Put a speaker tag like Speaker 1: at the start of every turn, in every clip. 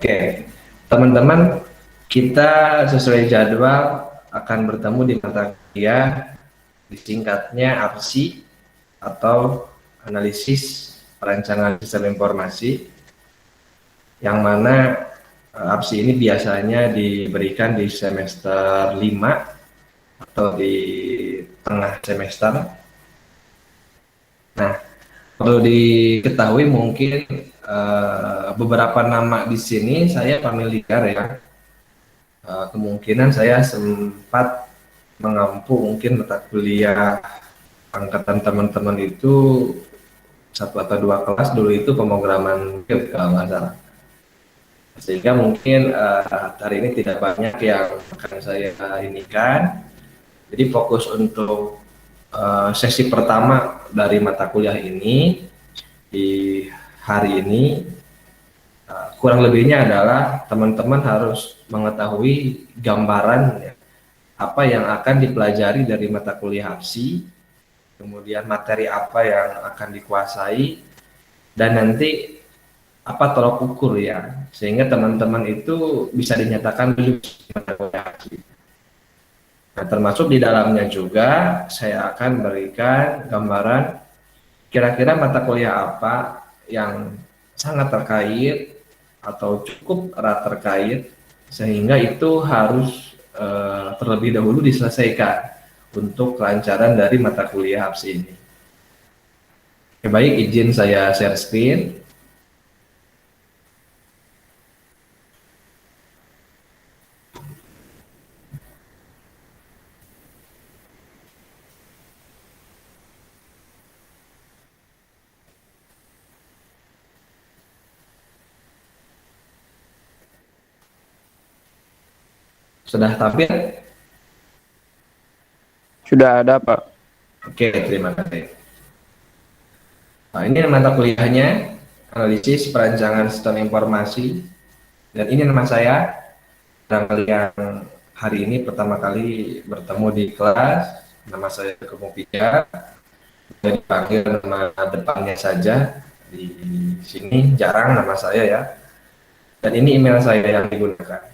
Speaker 1: Oke, teman-teman, kita sesuai jadwal akan bertemu di mata kuliah disingkatnya APSI atau Analisis Perancangan Sistem Informasi, yang mana APSI ini biasanya diberikan di semester 5 atau di tengah semester. Nah, perlu diketahui mungkin beberapa nama di sini saya familiar ya. Kemungkinan saya sempat mengampu mungkin mata kuliah angkatan teman-teman itu satu atau dua kelas dulu itu pemrograman web kalau nggak salah. Sehingga mungkin hari ini tidak banyak yang akan saya ini kan. Jadi fokus untuk sesi pertama dari mata kuliah ini di hari ini kurang lebihnya adalah teman-teman harus mengetahui gambaran ya, apa yang akan dipelajari dari mata kuliah APSI, kemudian materi apa yang akan dikuasai, dan nanti apa tolak ukur ya, sehingga teman-teman itu bisa dinyatakan lulus mata kuliah APSI. Nah, termasuk di dalamnya juga saya akan berikan gambaran kira-kira mata kuliah apa yang sangat terkait atau cukup erat terkait sehingga itu harus terlebih dahulu diselesaikan untuk kelancaran dari mata kuliah APSI ini. Oke, baik, izin saya share screen. Sudah tampil?
Speaker 2: Sudah ada, Pak.
Speaker 1: Oke, terima kasih. Nah, ini mata kuliahnya, Analisis Perancangan Sistem Informasi, dan ini nama saya. Barangkali yang hari ini pertama kali bertemu di kelas, nama saya Kemu Pija, saya dipanggil nama depannya saja, di sini jarang nama saya ya, dan ini email saya yang digunakan.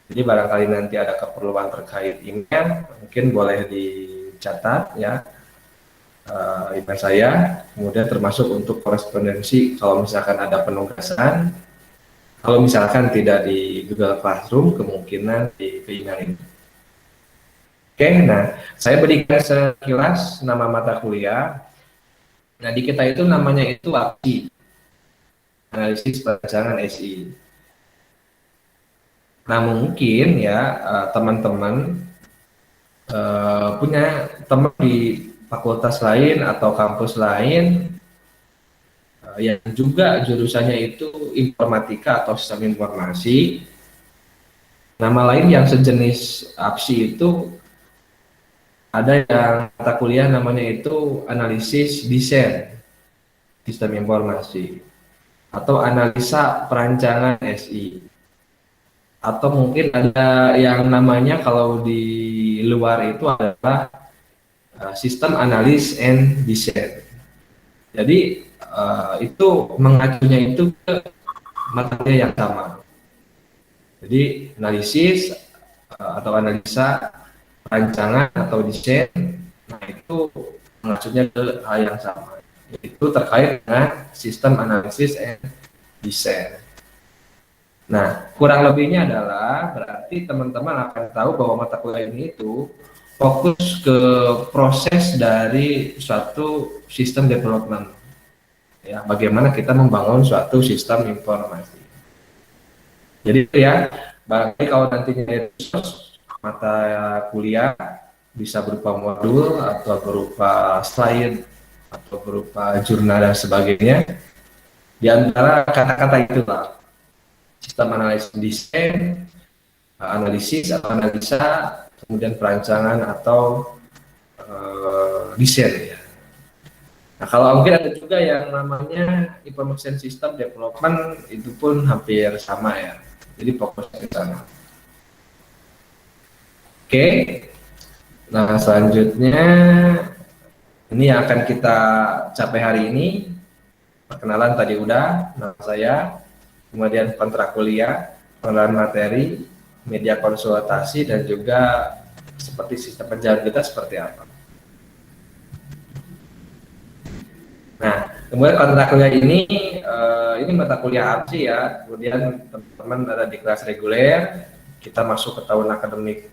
Speaker 1: Jadi barangkali nanti ada keperluan terkait email, mungkin boleh dicatat ya, email saya, kemudian termasuk untuk korespondensi kalau misalkan ada penugasan, kalau misalkan tidak di Google Classroom, kemungkinan di email ini. Oke, nah saya berikan sekilas nama mata kuliah. Nah di kita itu namanya itu APSI, Analisis Perancangan SI. Nah mungkin ya teman-teman punya teman di fakultas lain atau kampus lain yang juga jurusannya itu informatika atau sistem informasi. Nama lain yang sejenis APSI itu ada yang mata kuliah namanya itu analisis desain sistem informasi atau analisa perancangan SI, atau mungkin ada yang namanya kalau di luar itu adalah sistem analis and design. Jadi itu mengacunya itu ke mata kuliah yang sama. Jadi analisis atau analisa perancangan atau desain, nah itu mengacunya ke hal yang sama, yaitu terkait dengan sistem analisis and desain. Nah, kurang lebihnya adalah berarti teman-teman akan tahu bahwa mata kuliah ini itu fokus ke proses dari suatu sistem development. Ya, bagaimana kita membangun suatu sistem informasi. Jadi itu ya, barangkali kalau nantinya mata kuliah bisa berupa modul atau berupa slide atau berupa jurnal dan sebagainya. Di antara kata-kata itulah sistem analisis desain, analisis atau analisa, kemudian perancangan atau desain ya. Nah kalau mungkin ada juga yang namanya information system development, itu pun hampir sama ya. Jadi fokusnya ke sana. Oke, nah selanjutnya ini yang akan kita capai hari ini. Perkenalan tadi udah, nama saya. kemudian kontrak kuliah, pengenalan materi, media konsultasi, dan juga seperti sistem penjagaan kita seperti apa. Nah, kemudian kontrak kuliah ini mata kuliah ARSI ya. Kemudian teman-teman ada di kelas reguler, kita masuk ke tahun akademik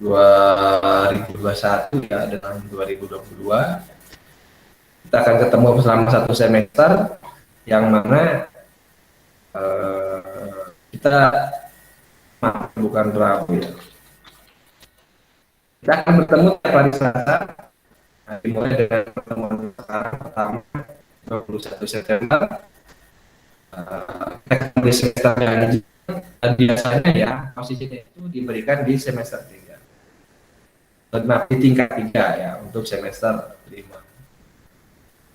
Speaker 1: 2021 ya dengan 2022. Kita akan ketemu selama 1 semester, yang mana kita bukan ragu ya. Kita akan bertemu tiap hari Selasa, dimulai dengan pertemuan sekarang pertama 21 September. Di semester yang biasanya ya posisinya itu diberikan di semester 3, di tingkat 3 ya untuk semester 5.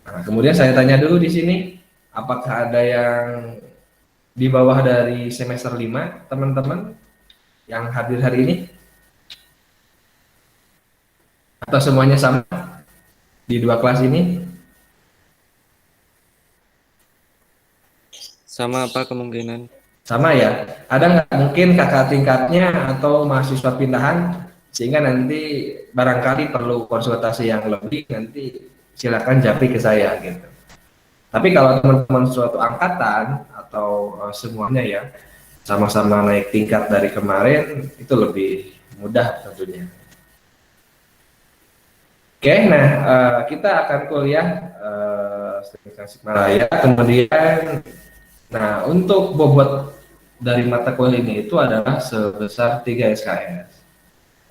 Speaker 1: Nah, kemudian saya tanya dulu di sini, apakah ada yang di bawah dari semester 5, teman-teman yang hadir hari ini? Atau semuanya sama di 2 kelas ini?
Speaker 2: Sama apa kemungkinan?
Speaker 1: Sama ya. Ada nggak mungkin kakak tingkatnya atau mahasiswa pindahan, sehingga nanti barangkali perlu konsultasi yang lebih, nanti silakan japri ke saya gitu. Tapi kalau teman-teman suatu angkatan atau semuanya ya sama-sama naik tingkat dari kemarin, itu lebih mudah tentunya. Oke, nah kita akan kuliah Tasikmalaya. Kemudian, nah untuk bobot dari mata kuliah ini itu adalah sebesar 3 SKS.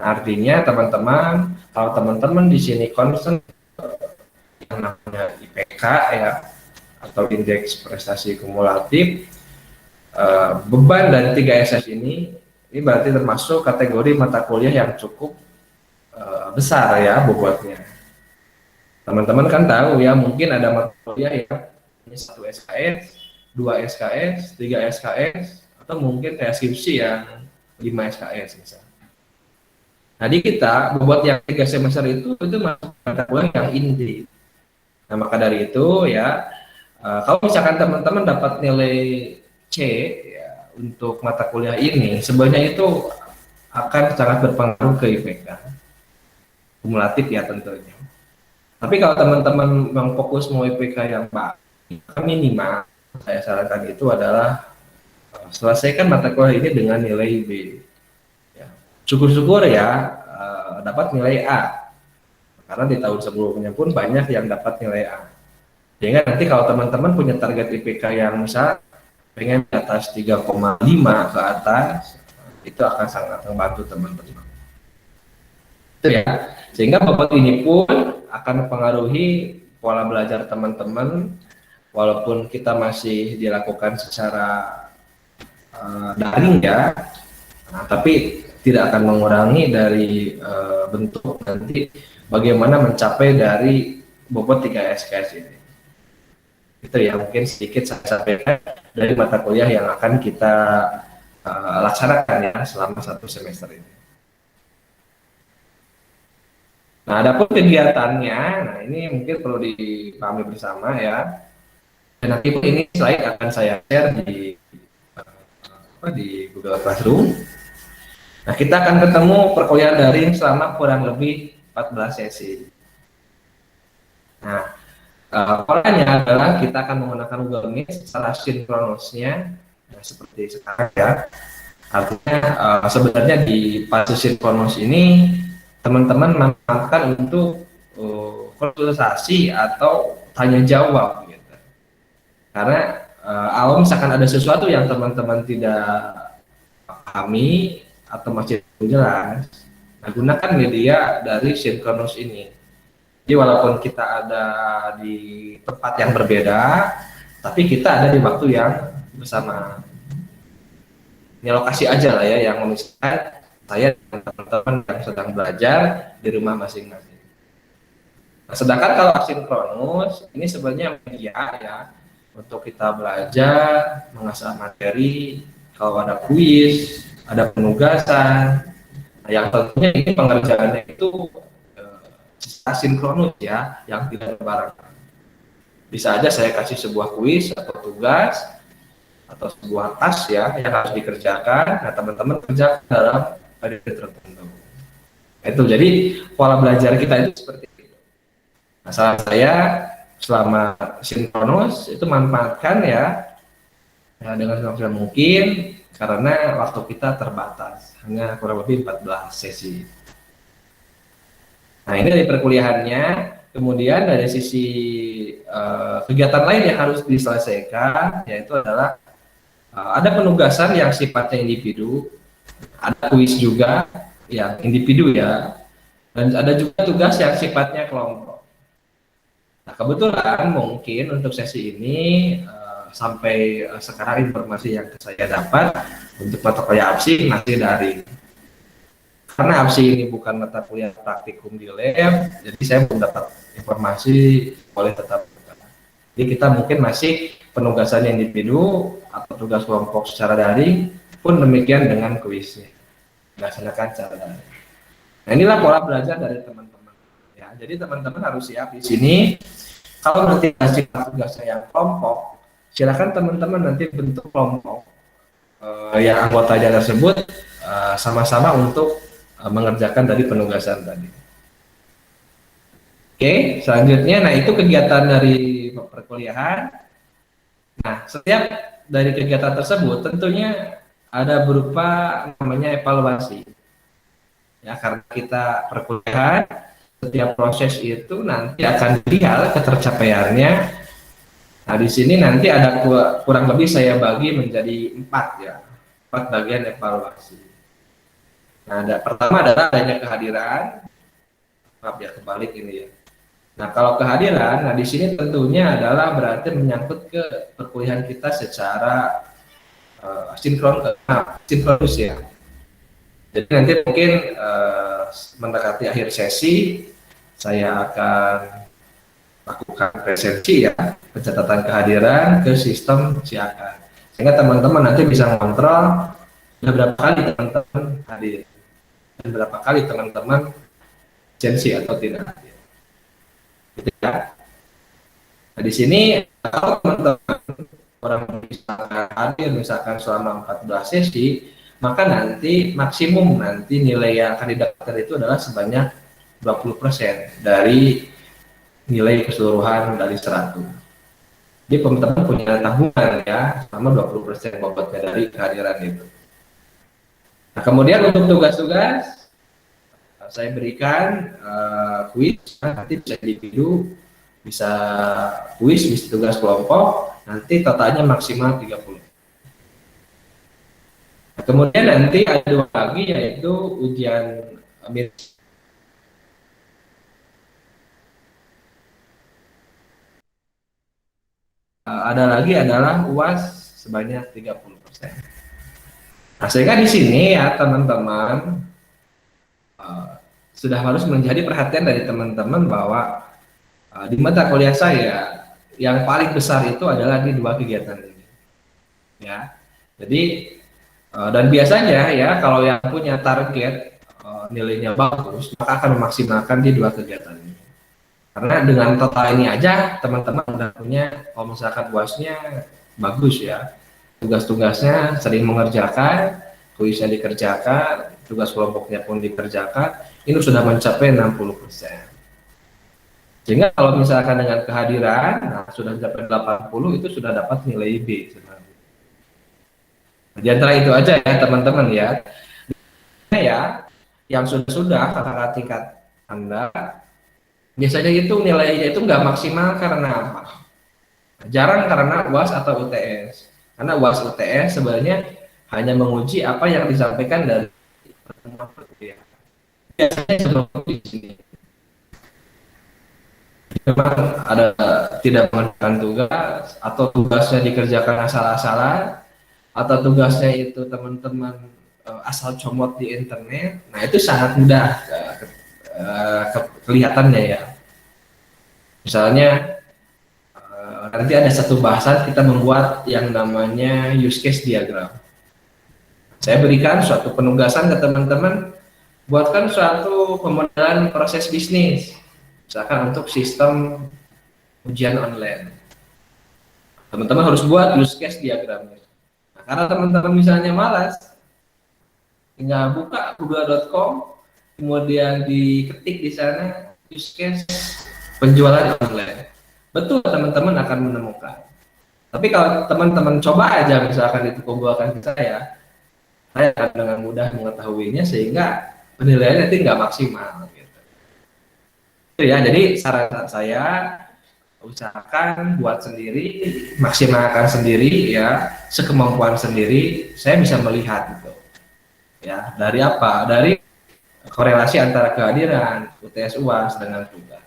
Speaker 1: Nah, artinya teman-teman, kalau teman-teman di sini concern yang namanya IPK ya, atau indeks prestasi kumulatif, beban dari 3 SS ini berarti termasuk kategori mata kuliah yang cukup besar ya bobotnya. Teman-teman kan tahu ya, mungkin ada mata kuliah yang 1 SKS, 2 SKS, 3 SKS, atau mungkin kayak skripsi yang 5 SKS misalnya. Nah di kita bobot yang 3 semester itu masuk mata kuliah yang inti. Nah maka dari itu ya, kalau misalkan teman-teman dapat nilai C ya, untuk mata kuliah ini, sebenarnya itu akan sangat berpengaruh ke IPK kumulatif ya tentunya. Tapi kalau teman-teman memang fokus mau IPK yang baik, minimal saya sarankan itu adalah selesaikan mata kuliah ini dengan nilai B. Ya. Syukur-syukur ya dapat nilai A, karena di tahun sebelumnya pun banyak yang dapat nilai A. Sehingga nanti kalau teman-teman punya target IPK yang misal pengen di atas 3,5 ke atas, itu akan sangat membantu teman-teman. Itu ya. Sehingga bobot ini pun akan mempengaruhi pola belajar teman-teman, walaupun kita masih dilakukan secara daring ya, nah, tapi tidak akan mengurangi dari bentuk nanti bagaimana mencapai dari bobot 3 SKS ini. Itu ya mungkin sedikit saya sampaikan dari mata kuliah yang akan kita laksanakan ya selama 1 semester ini. Nah, adapun kegiatannya, nah ini mungkin perlu dipahami bersama ya. Dan nanti ini slide akan saya share di Google Classroom. Nah, kita akan ketemu perkuliahan daring selama kurang lebih 14 sesi. Nah, polanya adalah kita akan menggunakan Google Meet secara sinkronosnya, nah, seperti sekarang ya. Artinya sebenarnya di fase sinkronos ini teman-teman manfaatkan untuk konsultasi atau tanya jawab gitu. Karena kalau misalkan ada sesuatu yang teman-teman tidak pahami atau masih belum jelas, nah gunakan media dari sinkronos ini. Jadi walaupun kita ada di tempat yang berbeda, tapi kita ada di waktu yang bersama. Ini lokasi aja lah ya yang memisahkan saya dan teman-teman yang sedang belajar di rumah masing-masing. Nah, sedangkan kalau asinkronus ini sebenarnya media ya untuk kita belajar, mengasah materi, kalau ada kuis, ada penugasan. Nah, yang tentunya ini pengerjaannya itu asinkronus ya, yang tidak berbarengan. Bisa aja saya kasih sebuah kuis atau tugas, atau sebuah task ya yang harus dikerjakan. Nah, teman-teman kerjakan dalam periode tertentu. Itu jadi pola belajar kita itu seperti itu. Nah, saran saya selama sinkronus itu manfaatkan ya, dengan semaksimal mungkin karena waktu kita terbatas, hanya kurang lebih 14 sesi. Nah, ini dari perkuliahannya. Kemudian dari sisi kegiatan lain yang harus diselesaikan, yaitu adalah ada penugasan yang sifatnya individu, ada kuis juga yang individu ya, dan ada juga tugas yang sifatnya kelompok. Nah, kebetulan mungkin untuk sesi ini sampai sekarang informasi yang saya dapat untuk mata kuliah APSI masih daring. Karena APSI ini bukan mata kuliah praktikum di lab, jadi saya belum dapat informasi boleh tetap. Jadi kita mungkin masih penugasan individu atau tugas kelompok secara daring, pun demikian dengan kuisnya dilaksanakan secara daring. Nah, inilah pola belajar dari teman-teman. Ya, jadi teman-teman harus siap di sini. Kalau nanti kasih tugasnya yang kelompok, silakan teman-teman nanti bentuk kelompok yang anggotanya tersebut sama-sama untuk mengerjakan dari penugasan tadi. Oke, selanjutnya, nah itu kegiatan dari perkuliahan. Nah, setiap dari kegiatan tersebut tentunya ada berupa namanya evaluasi. Ya, karena kita perkuliahan, setiap proses itu nanti akan dilihat ketercapaiannya. Nah, di sini nanti ada kurang lebih saya bagi menjadi 4 ya, 4 bagian evaluasi. Nah, pertama adalah adanya kehadiran. Maaf ya, kebalik ini ya. Nah, kalau kehadiran, nah di sini tentunya adalah berarti menyangkut ke perkuliahan kita secara sinkronus ya. Jadi nanti mungkin mendekati akhir sesi, saya akan lakukan presensi ya, pencatatan kehadiran ke sistem Siakan. Sehingga teman-teman nanti bisa mengontrol berapa kali teman-teman hadir dan berapa kali teman-teman absensi atau tidak hadir. Gitu ya. Nah, di sini kalau teman-teman orang misalkan hadir misalkan selama 14 sesi, maka nanti maksimum nanti nilai yang akan didapatkan itu adalah sebanyak 20% dari nilai keseluruhan dari 100. Jadi teman-teman punya tabungan ya selama 20% bobotnya dari kehadiran itu. Nah, kemudian untuk tugas-tugas saya berikan kuis, nanti bisa individu, bisa kuis, bisa tugas kelompok, nanti totalnya maksimal 30. Nah, kemudian nanti ada 2 lagi yaitu ujian ada lagi adalah UAS sebanyak 30%. Nah, sehingga di sini ya teman-teman sudah harus menjadi perhatian dari teman-teman bahwa di mata kuliah saya yang paling besar itu adalah di 2 kegiatan ini. Ya. Jadi dan biasanya ya kalau yang punya target nilainya bagus, maka akan memaksimalkan di 2 kegiatan ini. Karena dengan total ini aja teman-teman udah punya, kalau misalkan UASnya bagus ya, tugas-tugasnya sering mengerjakan, kuisnya dikerjakan, tugas kelompoknya pun dikerjakan, ini sudah mencapai 60%. Sehingga kalau misalkan dengan kehadiran, nah sudah mencapai 80, itu sudah dapat nilai B sebenarnya. Nah, di antara itu aja ya teman-teman ya. Ya, yang sudah kakak tingkat Anda, biasanya itu nilainya itu nggak maksimal karena apa? Jarang karena UAS atau UTS. Karena UAS UTS sebenarnya hanya menguji apa yang disampaikan dari pertemuan perkuliahan. Biasanya seperti di sini. Memang ada tidak mengerjakan tugas atau tugasnya dikerjakan asal-asalan atau tugasnya itu teman-teman asal comot di internet. Nah, itu sangat mudah kelihatannya ya. Misalnya nanti ada satu bahasan kita membuat yang namanya use case diagram. Saya berikan suatu penugasan ke teman-teman, buatkan suatu pemodelan proses bisnis, misalkan untuk sistem ujian online. Teman-teman harus buat use case diagramnya. Karena teman-teman misalnya malas, tinggal buka google.com, kemudian diketik di sana use case penjualan online. Betul, teman-teman akan menemukan. Tapi kalau teman-teman coba aja misalkan itu kumpulkan ke saya akan dengan mudah mengetahuinya sehingga penilaiannya nanti nggak maksimal. Gitu. Itu ya, jadi saran saya usahakan buat sendiri, maksimalkan sendiri ya, sekemampuan sendiri. Saya bisa melihat gitu. Ya, dari apa? Dari korelasi antara kehadiran UTS UAS dengan tugas.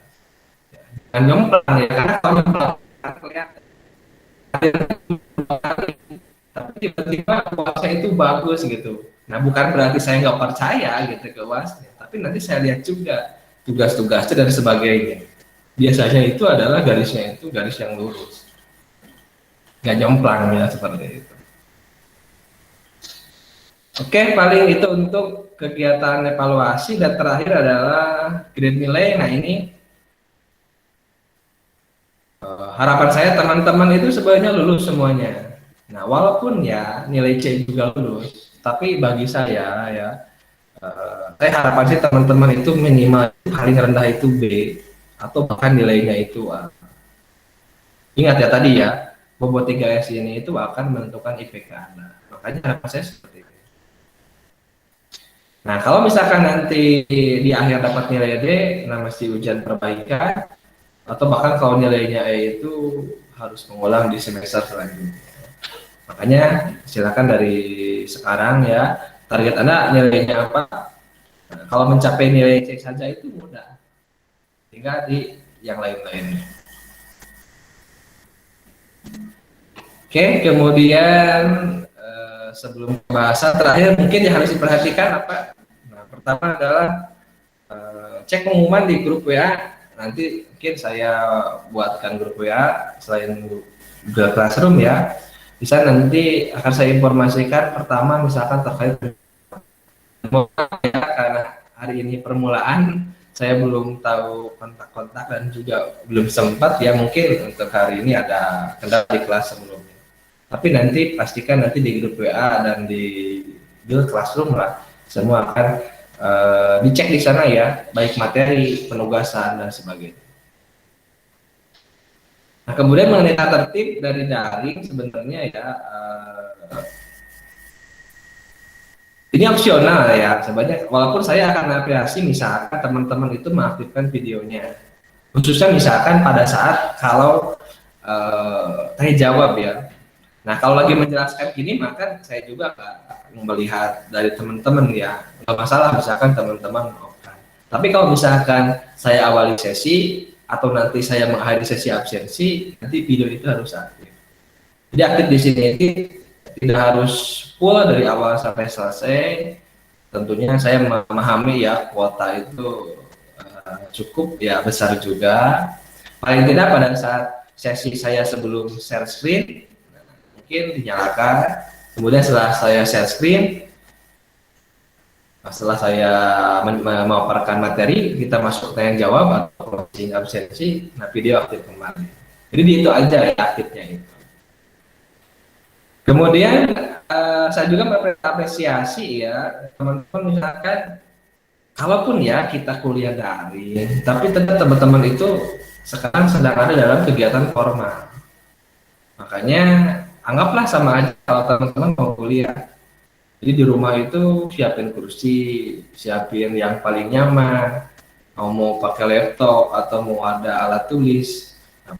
Speaker 1: Ya. Dan jomplang ya, karena kalau jomplang kelihatan tapi tiba-tiba UASnya itu bagus gitu. Nah, bukan berarti saya nggak percaya gitu ke UASnya, tapi nanti saya lihat juga tugas-tugasnya dan sebagainya. Biasanya itu adalah garisnya itu garis yang lurus, nggak jomplang ya seperti itu. Oke, paling itu untuk kegiatan evaluasi dan terakhir adalah grade nilai. Nah ini harapan saya teman-teman itu sebenarnya lulus semuanya. Nah walaupun ya nilai C juga lulus, tapi bagi saya ya saya harapan sih teman-teman itu minimal paling rendah itu B atau bahkan nilainya itu A. Ingat ya tadi ya, bobot 3S ini itu akan menentukan IPK Anda. Makanya harapan saya seperti itu. Nah, kalau misalkan nanti di akhir dapat nilai D, nah mesti ujian perbaikan, atau bahkan kalau nilainya E itu harus mengulang di semester selanjutnya. Makanya silakan dari sekarang ya, target Anda nilainya apa? Nah, kalau mencapai nilai C saja itu mudah, tinggal di yang lain-lain. Oke, kemudian sebelum pembahasan terakhir mungkin yang harus diperhatikan apa? Nah, pertama adalah cek pengumuman di grup WA. Nanti mungkin saya buatkan grup WA selain Google Classroom ya. Bisa nanti akan saya informasikan pertama misalkan terkait ya, karena hari ini permulaan saya belum tahu kontak-kontak dan juga belum sempat ya mungkin untuk hari ini ada kendala di kelas sebelumnya. Tapi nanti pastikan nanti di grup WA dan di Google Classroom lah semua akan dicek di sana ya, baik materi, penugasan dan sebagainya. Nah, kemudian mengenai tata tertib dari daring sebenarnya ya ini opsional ya sebanyak walaupun saya akan apresiasi misalkan teman-teman itu mengaktifkan videonya. Khususnya misalkan pada saat kalau tanya jawab ya. Nah, kalau lagi menjelaskan gini, maka saya juga melihat dari teman-teman ya, nggak masalah misalkan teman-teman melakukan. Tapi kalau misalkan saya awali sesi atau nanti saya mengakhiri sesi absensi, nanti video itu harus aktif. Jadi aktif di sini tidak harus full dari awal sampai selesai. Tentunya saya memahami ya kuota itu cukup ya besar juga. Paling tidak pada saat sesi saya sebelum share screen mungkin dinyalakan, kemudian setelah saya share screen, setelah saya memaparkan materi, kita masuk tanya jawab atau closing absensi, nah video aktif kembali. Jadi itu aja ya aktifnya itu. Kemudian saya juga mengapresiasi ya teman-teman misalkan, kalaupun ya kita kuliah daring, tapi tetap teman-teman itu sekarang sedang ada dalam kegiatan formal. Makanya anggaplah sama aja kalau teman-teman mau kuliah. Jadi di rumah itu siapin kursi, siapin yang paling nyaman, mau pakai laptop atau mau ada alat tulis,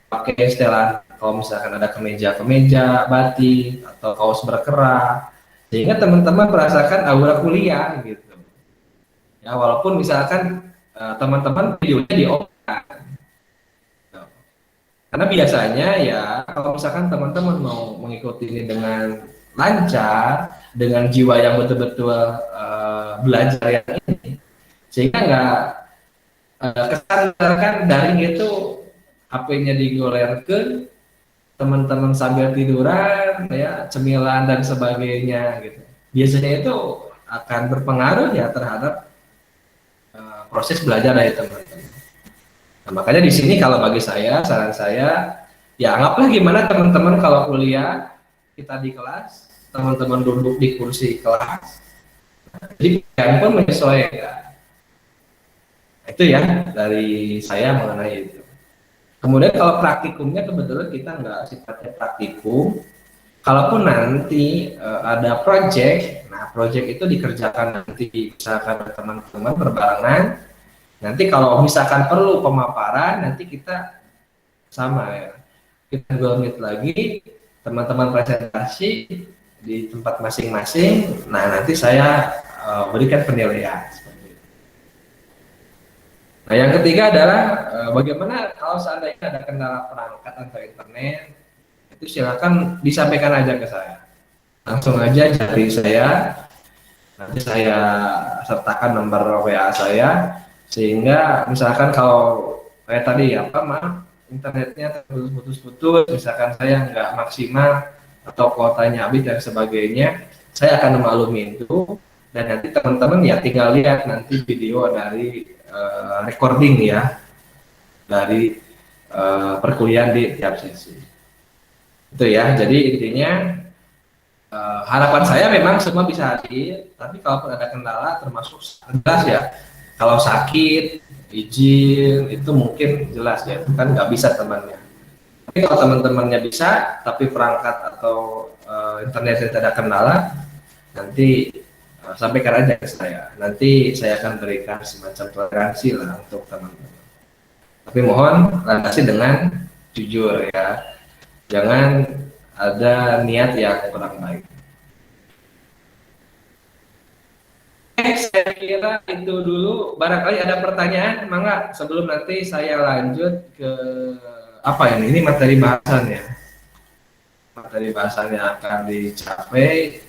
Speaker 1: pakai setelan. Kalau misalkan ada kemeja batik atau kaos berkerah, sehingga teman-teman merasakan aura kuliah gitu. Ya walaupun misalkan teman-teman videonya di off. Karena biasanya ya kalau misalkan teman-teman mau mengikuti ini dengan lancar, dengan jiwa yang betul-betul belajar yang ini, sehingga nggak kesan misalkan daring itu HP-nya digorengkan, teman-teman sambil tiduran, ya cemilan dan sebagainya gitu. Biasanya itu akan berpengaruh ya terhadap proses belajar dari teman-teman. Nah, makanya di sini kalau bagi saya, saran saya, ya anggaplah gimana teman-teman kalau kuliah kita di kelas, teman-teman duduk di kursi kelas, jadi pilihan pun menyesuaikan. Itu ya dari saya mengenai itu. Kemudian kalau praktikumnya kebetulan kita nggak sifatnya praktikum. Kalaupun nanti ada project, nah project itu dikerjakan nanti misalkan teman-teman berbarengan. Nanti kalau misalkan perlu pemaparan, nanti kita sama ya. Kita Google Meet lagi, teman-teman presentasi di tempat masing-masing. Nah nanti saya berikan penilaian. Nah, yang ketiga adalah bagaimana kalau seandainya ada kendala perangkat atau internet, itu silakan disampaikan aja ke saya. Langsung aja cari saya, nanti saya sertakan nomor WA saya, sehingga misalkan kalau kayak tadi apa mah internetnya putus-putus, misalkan saya nggak maksimal atau kuotanya habis dan sebagainya, saya akan memaklumi itu. Dan nanti teman-teman ya tinggal lihat nanti video dari recording ya dari perkuliahan di tiap sesi itu ya. Jadi intinya harapan saya memang semua bisa hadir, tapi kalau ada kendala termasuk jelas ya, kalau sakit izin itu mungkin jelas ya, itu kan nggak bisa temannya. Tapi kalau teman-temannya bisa tapi perangkat atau internetnya tidak ada kendala, nanti sampaikan aja ke saya, nanti saya akan berikan semacam toleransi lah untuk teman-teman. Tapi mohon landasi dengan jujur ya, jangan ada niat yang kurang baik. Saya kira itu dulu. Barangkali ada pertanyaan, mangga sebelum nanti saya lanjut ke apa ini? Ini materi bahasan ya. Materi bahasan yang akan dicapai.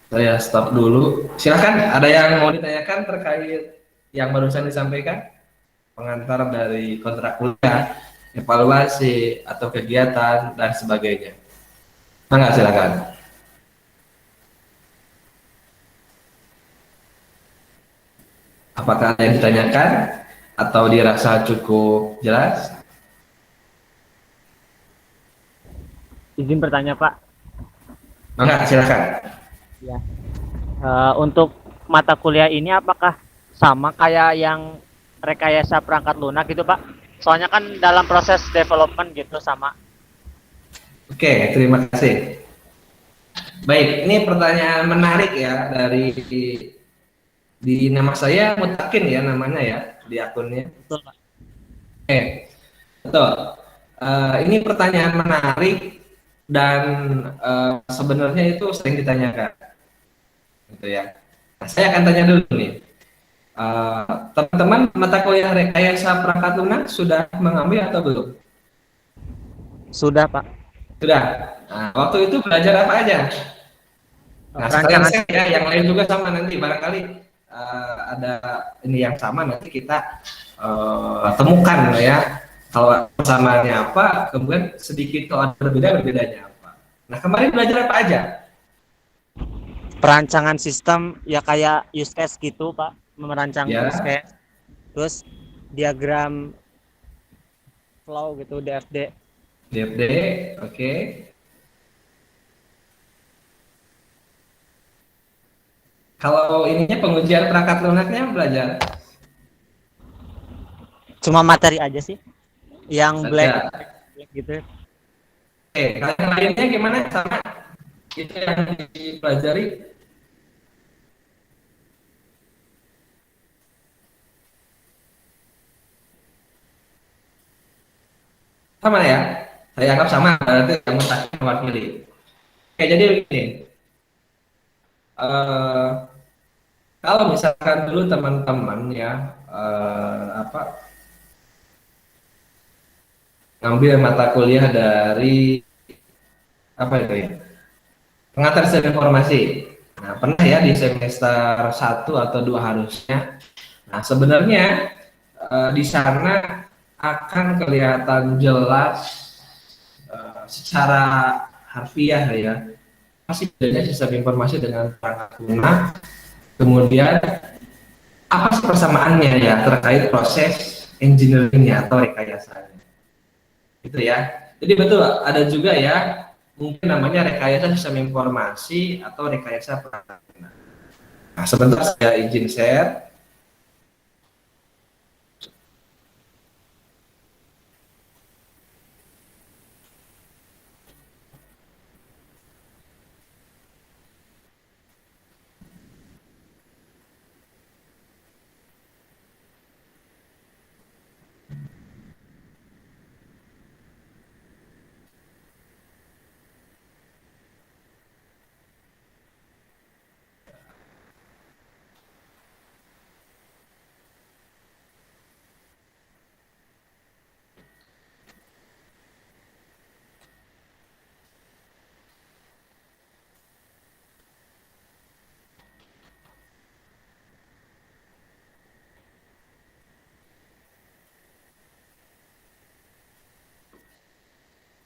Speaker 1: Saya stop dulu. Silakan, ada yang mau ditanyakan terkait yang barusan disampaikan? Pengantar dari kontrak kuliah, evaluasi atau kegiatan dan sebagainya. Mangga silakan. Apakah ada yang ditanyakan atau dirasa cukup jelas?
Speaker 2: Izin bertanya Pak.
Speaker 1: Mangga silakan.
Speaker 2: Ya. Untuk mata kuliah ini apakah sama kayak yang rekayasa perangkat lunak gitu Pak? Soalnya kan dalam proses development gitu sama.
Speaker 1: Oke, terima kasih. Baik, ini pertanyaan menarik ya dari di nama saya Mutakin ya namanya ya di akunnya.
Speaker 2: Betul Pak.
Speaker 1: Oke, betul. Ini pertanyaan menarik dan sebenarnya itu sering ditanyakan, gitu ya. Nah, saya akan tanya dulu nih, teman-teman mata kuliah rekayasa perangkat lunak sudah mengambil atau belum?
Speaker 2: Sudah Pak.
Speaker 1: Sudah. Nah, waktu itu belajar apa aja? Nah, sekalian ya, yang lain juga sama nanti barangkali ada ini yang sama nanti kita temukan ya. Kalau persamaannya apa, kemudian sedikit kalau ada berbedanya apa. Nah, kemarin belajar apa aja?
Speaker 2: Perancangan sistem ya kayak use case gitu Pak, merancang
Speaker 1: Ya.
Speaker 2: use case. Terus diagram flow gitu, DFD.
Speaker 1: DFD, oke. Kalau ininya pengujian perangkat lunaknya belajar?
Speaker 2: Cuma materi aja sih. Yang black gitu.
Speaker 1: Oke, kalau yang lainnya gimana? Sama itu yang dipelajari? Sama ya? Saya anggap sama, berarti yang mutakin mewakili. Oke, jadi begini. Kalau misalkan dulu teman-teman ya ngambil mata kuliah dari apa itu ya? Pengantar sistem informasi. Nah, pernah ya di semester 1 atau 2 harusnya. Nah, sebenarnya di sana akan kelihatan jelas secara harfiah ya. Masih bedanya sistem informasi dengan perangkat lunak. Kemudian apa sih persamaannya ya terkait proses engineeringnya atau rekayasanya. gitu ya. Jadi betul ada juga ya mungkin namanya rekayasa sistem informasi atau rekayasa perangkat lunak. Nah, sebentar saya izin share.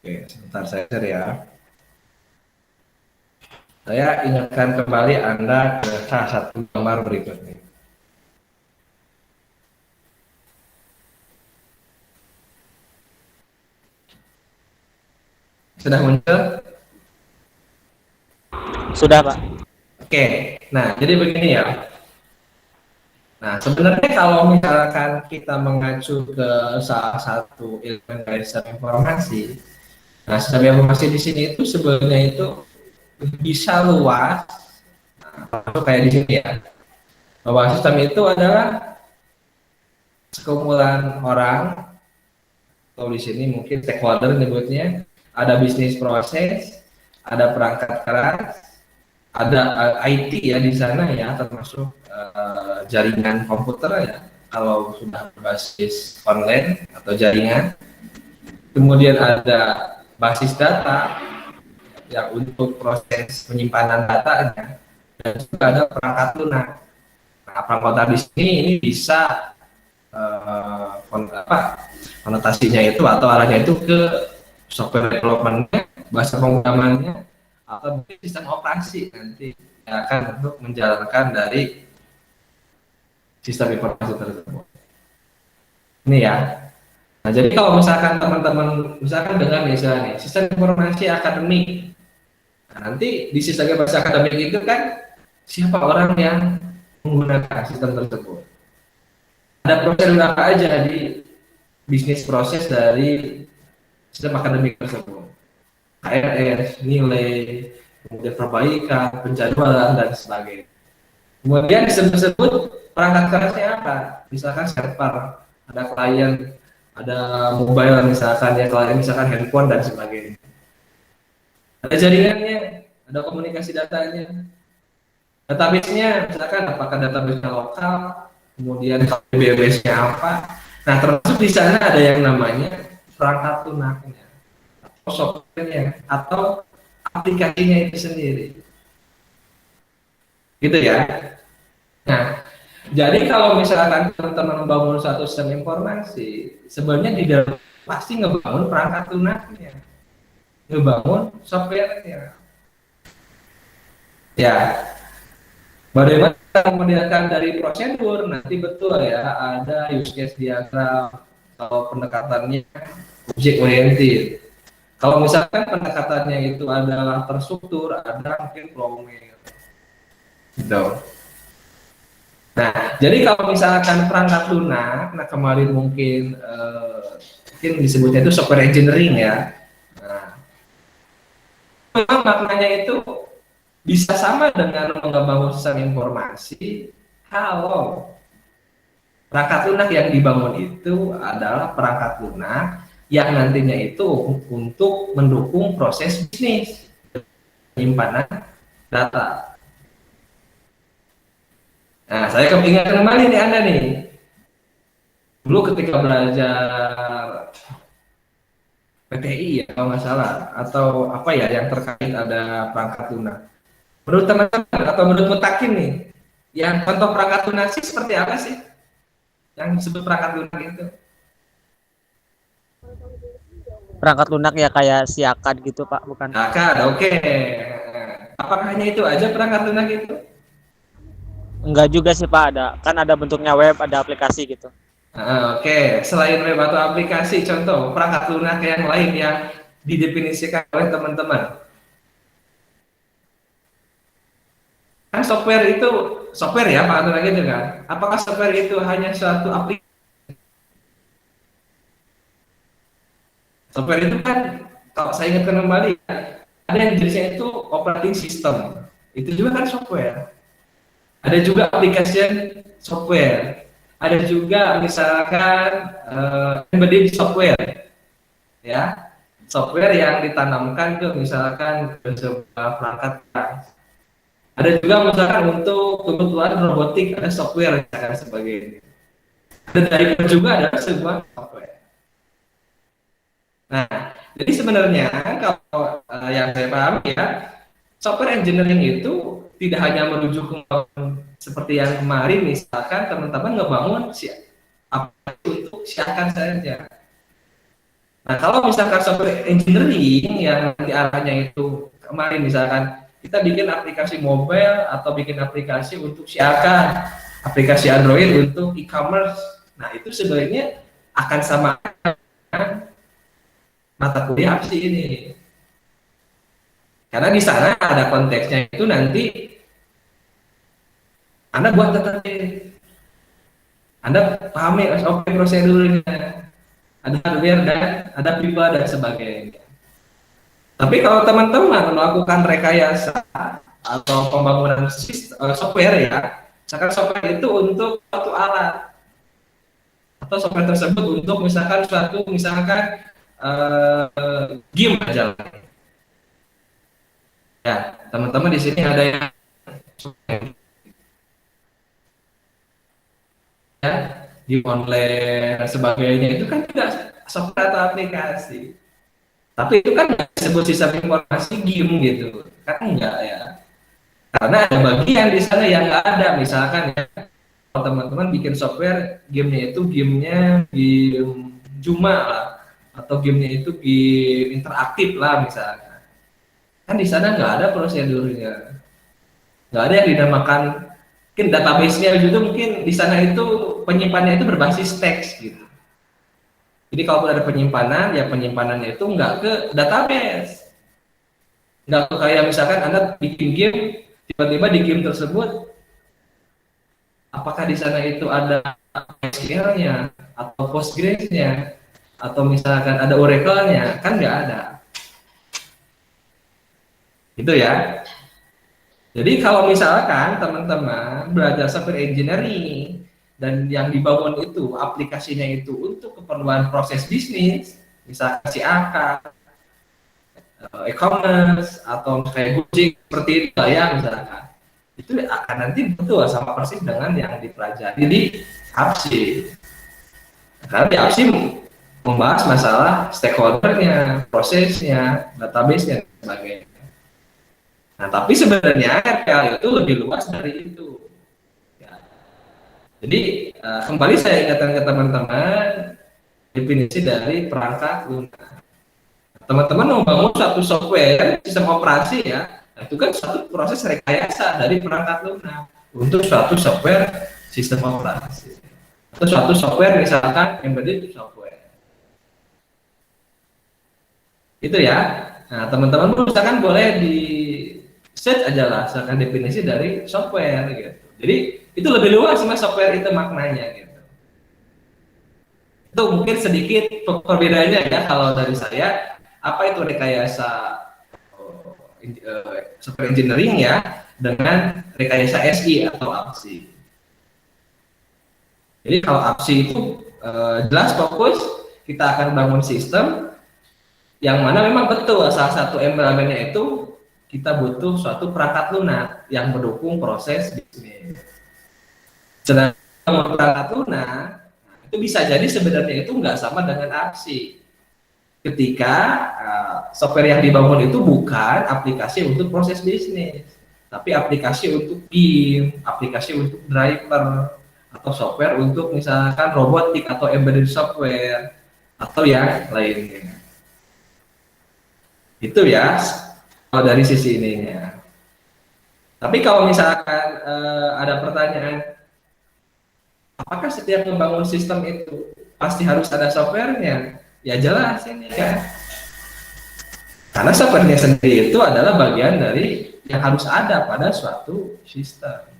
Speaker 1: Oke, sebentar saya share ya. Saya ingatkan kembali Anda ke salah satu gambar berikut ini. Sudah muncul?
Speaker 2: Sudah, Pak.
Speaker 1: Oke, nah jadi begini ya. Nah sebenarnya kalau misalkan kita mengacu ke salah satu ilmu dasar informasi, nah sistem informasi di sini itu sebenarnya itu bisa luas, nah, kayak di sini ya, bahwa sistem itu adalah sekumpulan orang, atau di sini mungkin stakeholder menyebutnya, ada bisnis proses, ada perangkat keras, ada IT ya di sana ya, termasuk jaringan komputer ya kalau sudah berbasis online atau jaringan. Kemudian ada basis data yang untuk proses penyimpanan datanya, dan juga ada perangkat lunak. Nah, perangkat di sini ini bisa konotasinya itu atau arahnya itu ke software development-nya, bahasa pemrogramannya, atau sistem operasi nanti yang akan untuk menjalankan dari sistem informasi tersebut. Ini ya. Nah, jadi kalau misalkan teman-teman misalkan dengan misalnya sistem informasi akademik, nah, nanti di sistem informasi akademik itu kan siapa orang yang menggunakan sistem tersebut. Ada proses apa aja di bisnis proses dari sistem akademik tersebut. KRS, nilai, kemudian perbaikan, penjadwalan, dan sebagainya. Kemudian disebut perangkat kerasnya apa? Misalkan server, ada klien, ada mobile misalkan ya, klien misalkan handphone dan sebagainya. Ada jaringannya, ada komunikasi datanya. Database-nya misalkan apakah database-nya lokal, kemudian DBS-nya apa. Nah, termasuk di sana ada yang namanya perangkat lunaknya, atau software-nya, atau aplikasinya itu sendiri. Gitu ya. Nah, jadi kalau misalkan teman-teman membangun satu sistem informasi, sebenarnya di dalam pasti ngebangun perangkat lunaknya, ngebangun software-nya. Ya, bagaimana membedakan dari prosedur? Nanti betul ya, ada use case diagram, kalau pendekatannya object oriented. Kalau misalkan pendekatannya itu adalah terstruktur, ada mungkin flow map. Gitu. Nah, jadi kalau misalkan perangkat lunak, nah kemarin mungkin disebutnya itu software engineering ya. Nah, memang maknanya itu bisa sama dengan membangun sistem informasi kalau perangkat lunak yang dibangun itu adalah perangkat lunak yang nantinya itu untuk mendukung proses bisnis penyimpanan data. Nah, saya ingat kembali nih Anda nih. Dulu ketika belajar PTI ya kalau nggak salah, atau apa ya yang terkait ada perangkat lunak. Menurut teman-teman atau menurut Mutakin nih, yang contoh perangkat lunak sih seperti apa sih? Yang disebut perangkat lunak itu?
Speaker 2: Perangkat lunak ya kayak siakat gitu, Pak, bukan?
Speaker 1: Siakat, oke. Apakah hanya itu aja perangkat lunak itu?
Speaker 2: Enggak juga sih, Pak, ada. Kan ada bentuknya web, ada aplikasi gitu.
Speaker 1: Oke, selain web atau aplikasi, contoh perangkat lunak yang lain yang didefinisikan oleh teman-teman. Kan software itu software ya, Pak Anton lagi itu kan. Apakah software itu hanya suatu aplikasi? Software itu kan, kalau saya ingatkan kembali, ada yang jenisnya itu operating system. Itu juga kan software. Ada juga application software. Ada juga misalkan embedded software, ya, software yang ditanamkan ke misalkan ke sebuah perangkat. Ada juga misalkan untuk kebutuhan robotik ada software misalkan sebagainya. Dan dari juga ada sebuah software. Nah, jadi sebenarnya kalau yang saya pahami ya, software engineering itu tidak hanya merujuk ke seperti yang kemarin misalkan teman-teman ngebangun si aplikasi untuk siakan saja. Nah, kalau misalkan software engineering yang nanti arahnya itu kemarin misalkan kita bikin aplikasi mobile atau bikin aplikasi untuk siakan, aplikasi Android untuk e-commerce. Nah, itu sebenarnya akan sama mata kuliah apsi ini. Karena di sana ada konteksnya itu nanti Anda buat database, Anda pahami SOP prosedurnya, ada hardware dan ada pipa dan sebagainya. Tapi kalau teman-teman melakukan rekayasa atau pembangunan software ya, misalkan software itu untuk suatu alat atau software tersebut untuk misalkan suatu misalkan game aja lah. Ya, teman-teman di sini ada yang ya, di online dan sebagainya itu kan tidak software atau aplikasi. Tapi itu kan disebut sistem informasi game gitu, kan enggak ya? Karena ada bagian di sana yang nggak ada, misalkan ya, kalau teman-teman bikin software, gamenya itu gamenya game Juma lah, atau gamenya itu game interaktif lah misalkan. Kan di sana nggak ada prosedurnya, nggak ada yang dinamakan, mungkin database-nya juga mungkin di sana itu penyimpanannya itu berbasis teks gitu. Jadi kalau ada penyimpanan, ya penyimpanannya itu nggak ke database, nggak kayak misalkan Anda bikin game, tiba-tiba di game tersebut apakah di sana itu ada SQL-nya atau Postgres-nya atau misalkan ada Oracle-nya, kan nggak ada. Itu ya. Jadi kalau misalkan teman-teman belajar software engineering dan yang dibangun itu aplikasinya itu untuk keperluan proses bisnis, misalkan si AK, e-commerce atau kayak Gojek seperti itu ya misalkan, itu akan nanti betul sama persis dengan yang dipelajari di APSI. Karena di APSI membahas masalah stakeholdernya, prosesnya, database-nya, dan sebagainya. Nah, tapi sebenarnya RPL itu lebih luas dari itu. Ya. Jadi, kembali saya ingatkan ke teman-teman, definisi dari perangkat lunak. Teman-teman membangun satu software, sistem operasi ya, itu kan suatu proses rekayasa dari perangkat lunak untuk suatu software sistem operasi. Atau suatu software misalkan embedded software. Itu ya. Nah, teman-teman misalkan boleh di search aja lah misalkan definisi dari software gitu. Jadi itu lebih luas mas software itu maknanya gitu. Itu mungkin sedikit perbedaannya ya kalau dari saya, apa itu rekayasa software engineering ya dengan rekayasa SI atau APSI. Jadi kalau APSI itu jelas fokus kita akan bangun sistem yang mana memang betul salah satu elemennya itu kita butuh suatu perangkat lunak yang mendukung proses bisnis. Sedangkan perangkat lunak itu bisa jadi sebenarnya itu nggak sama dengan APSI. Ketika software yang dibangun itu bukan aplikasi untuk proses bisnis, tapi aplikasi untuk game, aplikasi untuk driver, atau software untuk misalkan robotik atau embedded software atau yang lainnya. Itu ya kalau dari sisi ininya. Tapi kalau misalkan ada pertanyaan apakah setiap membangun sistem itu pasti harus ada softwarenya? Ya jelas ini kan. Karena softwarenya sendiri itu adalah bagian dari yang harus ada pada suatu sistem.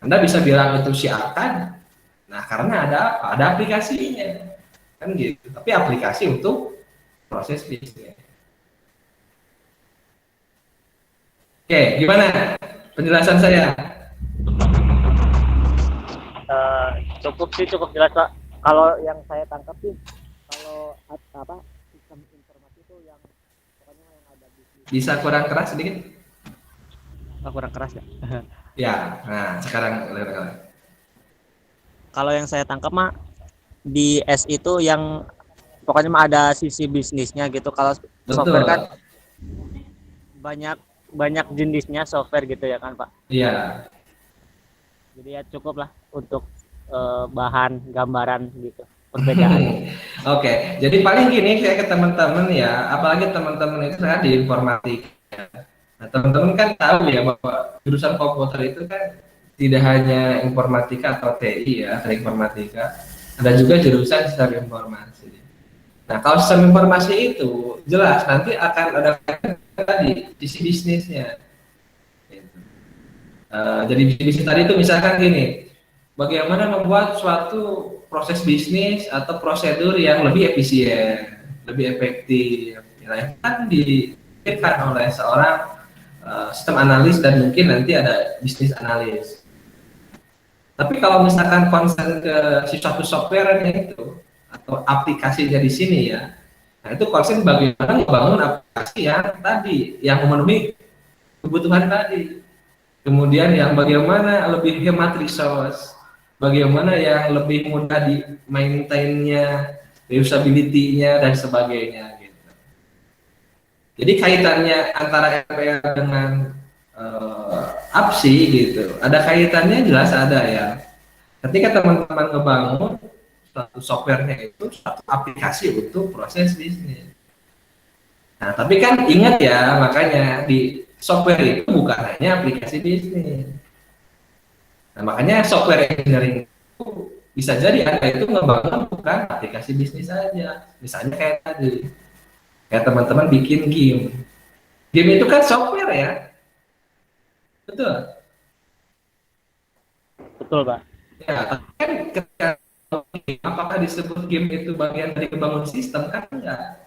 Speaker 1: Anda bisa bilang itu siakan, nah karena ada apa? Ada aplikasinya, kan gitu. Tapi aplikasi untuk proses bisnis. Oke, gimana penjelasan saya?
Speaker 2: Cukup sih, cukup jelas Pak. Kalau yang saya tangkap sih, kalau apa sistem informasi itu yang pokoknya yang ada di
Speaker 1: Bisa kurang keras sedikit?
Speaker 2: kurang keras ya.
Speaker 1: Ya, nah sekarang
Speaker 2: Kalau yang saya tangkap mah di S itu yang pokoknya mah ada sisi bisnisnya gitu. Kalau software kan
Speaker 1: betul.
Speaker 2: banyak banyak jenisnya software gitu ya kan Pak.
Speaker 1: Iya.
Speaker 2: Jadi ya cukup lah untuk bahan gambaran gitu perbedaan.
Speaker 1: Oke, jadi paling gini saya ke teman-teman ya, apalagi teman-teman itu kan di informatika. Nah, teman-teman kan tahu ya bahwa jurusan komputer itu kan tidak hanya informatika atau TI ya, teknik informatika, ada juga jurusan sistem informasi. Nah, kalau sistem informasi itu jelas nanti akan ada tadi sisi bisnisnya. Gitu. Jadi bisnis tadi itu misalkan gini, bagaimana membuat suatu proses bisnis atau prosedur yang lebih efisien, lebih efektif, ya, kan dipikirkan oleh seorang sistem analis dan mungkin nanti ada bisnis analis. Tapi kalau misalkan konsen ke si suatu softwarenya itu atau aplikasinya di sini ya, nah itu konsen bagaimana membangun aplikasi yang tadi yang memenuhi kebutuhan tadi. Kemudian yang bagaimana lebih hemat resource, bagaimana yang lebih mudah di maintainnya, reusability-nya dan sebagainya gitu. Jadi kaitannya antara RPL dengan APSI gitu, ada kaitannya jelas ada ya. Ketika teman-teman ngebangun satu softwarenya itu satu aplikasi untuk proses bisnis. Nah, tapi kan ingat ya, makanya di software itu bukan hanya aplikasi bisnis. Nah, makanya software engineering itu bisa jadi Anda itu ngebangun bukan aplikasi bisnis saja. Misalnya kayak tadi, kayak teman-teman bikin game. Game itu kan software ya, betul?
Speaker 2: Betul Pak.
Speaker 1: Ya, tapi kan ketika apakah disebut game itu bagian dari kebangun sistem kan enggak?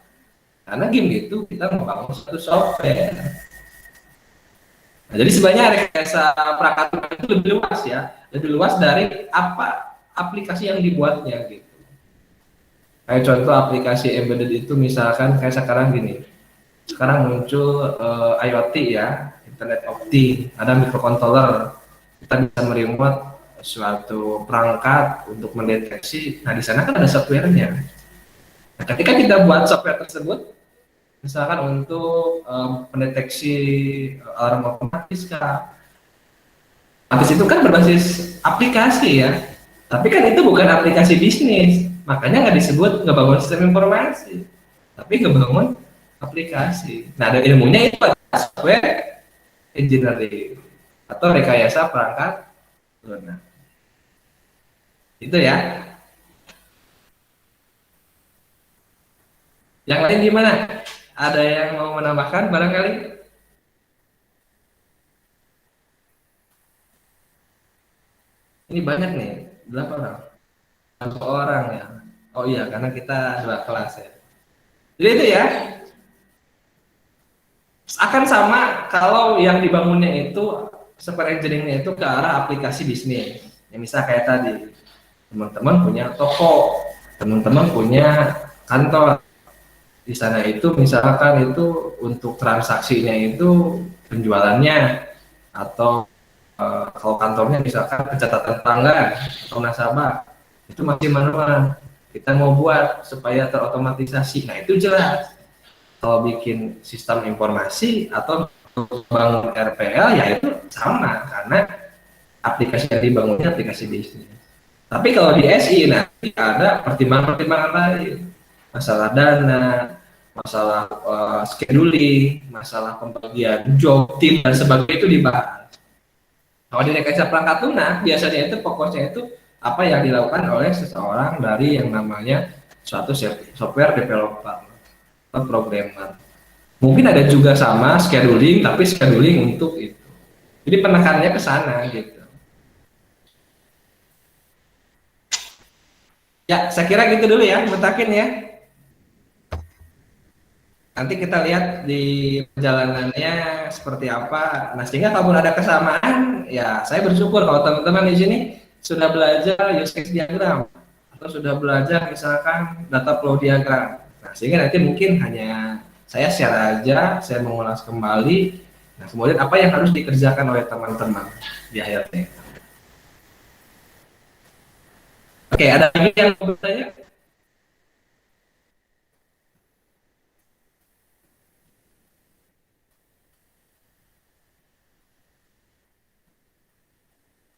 Speaker 1: Karena game itu kita membangun suatu software. Nah, jadi sebenarnya rekayasa perangkat lunak itu lebih luas ya, lebih luas dari apa aplikasi yang dibuatnya gitu. Kayak contoh aplikasi embedded itu misalkan kayak sekarang gini, sekarang muncul IoT ya, Internet of Things, ada microcontroller, kita bisa meremote suatu perangkat untuk mendeteksi. Nah di sana kan ada softwarenya. Nah, ketika kita buat software tersebut, misalkan untuk pendeteksi alarm otomatis kah, habis itu kan berbasis aplikasi ya, tapi kan itu bukan aplikasi bisnis, makanya nggak disebut ngebangun sistem informasi, tapi ngebangun aplikasi. Nah ada ilmunya itu ada software engineering atau rekayasa perangkat lunak. Itu ya. Yang lain gimana? Ada yang mau menambahkan barangkali? Ini banyak nih, berapa orang? Satu orang ya. Oh iya, karena kita dua kelas ya. Jadi itu ya, akan sama kalau yang dibangunnya itu software engineering-nya itu ke arah aplikasi bisnis. Ya misal kayak tadi, teman-teman punya toko, teman-teman punya kantor. Di sana itu misalkan itu untuk transaksinya itu penjualannya atau kalau kantornya misalkan pencatatan pelanggan atau nasabah itu masih manual, kita mau buat supaya terotomatisasi. Nah itu jelas kalau bikin sistem informasi atau bangun RPL ya itu sama karena aplikasi yang dibangunnya aplikasi bisnis. Tapi kalau di SI nanti ada pertimbangan-pertimbangan lain, masalah dana, masalah scheduling, masalah pembagian job, tim dan sebagainya itu dibahas. Kalau di rekayasa perangkat lunak, biasanya itu fokusnya itu apa yang dilakukan oleh seseorang dari yang namanya suatu software developer atau programmer. Mungkin ada juga sama scheduling, tapi scheduling untuk itu. Jadi penekanannya ke sana gitu. Ya, saya kira gitu dulu ya, Mutakin ya. Nanti kita lihat di perjalanannya seperti apa. Nah, sehingga kalau ada kesamaan, ya saya bersyukur kalau teman-teman di sini sudah belajar use case diagram atau sudah belajar misalkan data flow diagram. Nah, sehingga nanti mungkin hanya saya share aja, saya mengulas kembali. Nah, kemudian apa yang harus dikerjakan oleh teman-teman di akhirnya. Oke, ada lagi yang mau bertanya?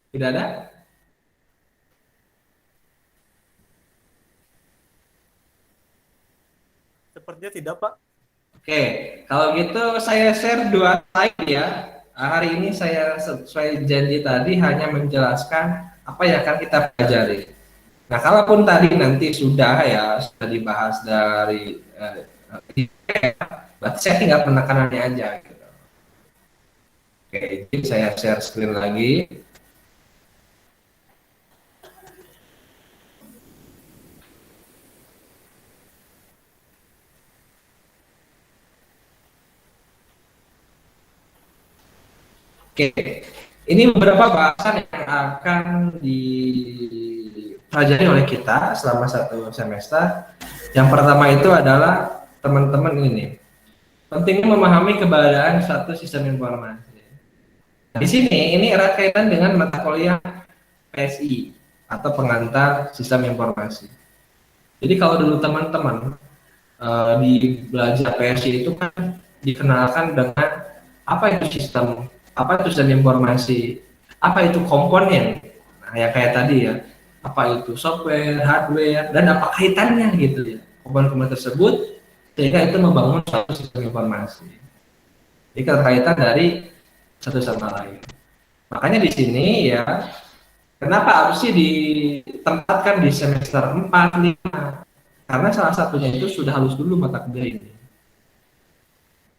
Speaker 1: Tidak ada?
Speaker 3: Sepertinya tidak, Pak.
Speaker 1: Oke, kalau gitu saya share dua slide ya. Hari ini saya sesuai janji tadi hanya menjelaskan apa yang akan kita pelajari. Nah, kalaupun tadi nanti sudah dibahas dari berarti saya tinggal penekanannya aja. Gitu. Oke, jadi saya share screen lagi. Oke, ini beberapa bahasan yang akan dipelajari oleh kita selama satu semester. Yang pertama itu adalah teman-teman ini pentingnya memahami keberadaan satu sistem informasi. Di sini ini erat kaitan dengan mata kuliah PSI atau pengantar sistem informasi. Jadi kalau dulu teman-teman di belajar PSI itu kan dikenalkan dengan apa itu sistem, apa itu sistem informasi, apa itu komponen, nah ya kayak tadi ya, apa itu software, hardware, dan apa kaitannya gitu ya, komponen-komponen tersebut sehingga itu membangun suatu sistem informasi. Jadi keterkaitan dari satu sama lain. Makanya di sini ya, kenapa harus sih ditempatkan di semester 4, 5? Karena salah satunya itu sudah halus dulu mata kuliah ini.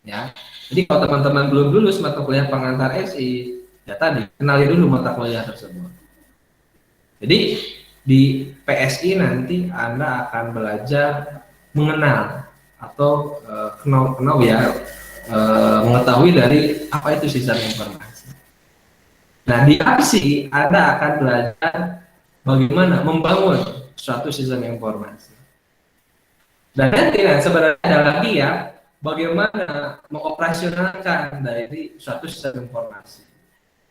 Speaker 1: Ya, jadi kalau teman-teman belum lulus mata kuliah pengantar SI, ya tadi kenali dulu mata kuliah tersebut. Jadi di PSI nanti Anda akan belajar mengenal atau kenal ya, mengetahui dari apa itu sistem informasi. Nah di APSI Anda akan belajar bagaimana membangun suatu sistem informasi. Dan nanti sebenarnya ada lagi ya, bagaimana mengoperasionalkan dari suatu sistem informasi.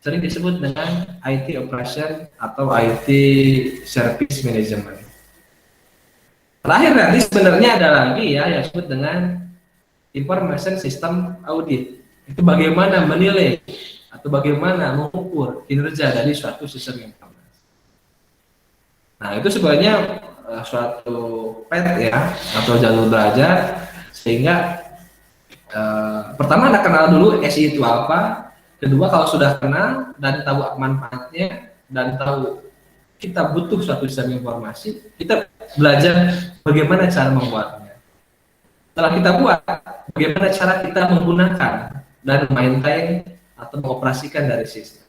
Speaker 1: Sering disebut dengan IT operation atau IT service management. Terakhir nanti sebenarnya ada lagi ya yang disebut dengan information system audit. Itu bagaimana menilai atau bagaimana mengukur kinerja dari suatu sistem informasi. Nah itu sebenarnya suatu PET ya atau jalur belajar, sehingga pertama Anda kenal dulu SI itu apa, kedua kalau sudah kenal dan tahu manfaatnya dan tahu kita butuh suatu sistem informasi, kita belajar bagaimana cara membuatnya. Setelah kita buat, bagaimana cara kita menggunakan dan maintain atau mengoperasikan dari sistem.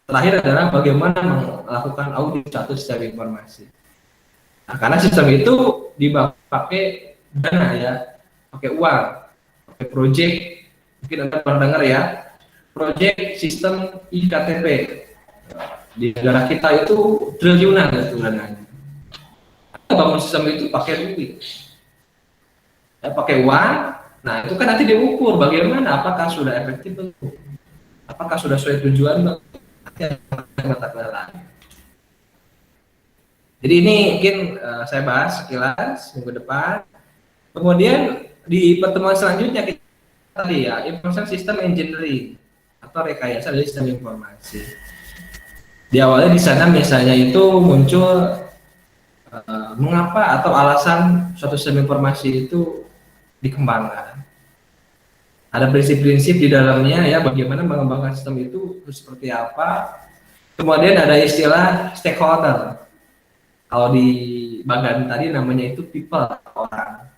Speaker 1: Terakhir adalah bagaimana melakukan audit suatu sistem informasi. Nah, karena sistem itu dipakai dana ya, pakai uang, pakai project. Mungkin Anda pernah dengar ya, project sistem IKTP. Di negara kita itu triliunan itu dananya. Bangun sistem itu pakai duit, ya, pakai uang. Nah itu kan nanti diukur bagaimana, apakah sudah efektif belum, apakah sudah sesuai tujuan belum. Jadi ini mungkin saya bahas sekilas minggu depan. Kemudian di pertemuan selanjutnya kita tadi ya, information system engineering atau rekayasa dari sistem informasi. Di awalnya di sana misalnya itu muncul mengapa atau alasan suatu sistem informasi itu dikembangkan. Ada prinsip-prinsip di dalamnya ya, bagaimana mengembangkan sistem itu seperti apa. Kemudian ada istilah stakeholder. Kalau di bagian tadi namanya itu people, orang.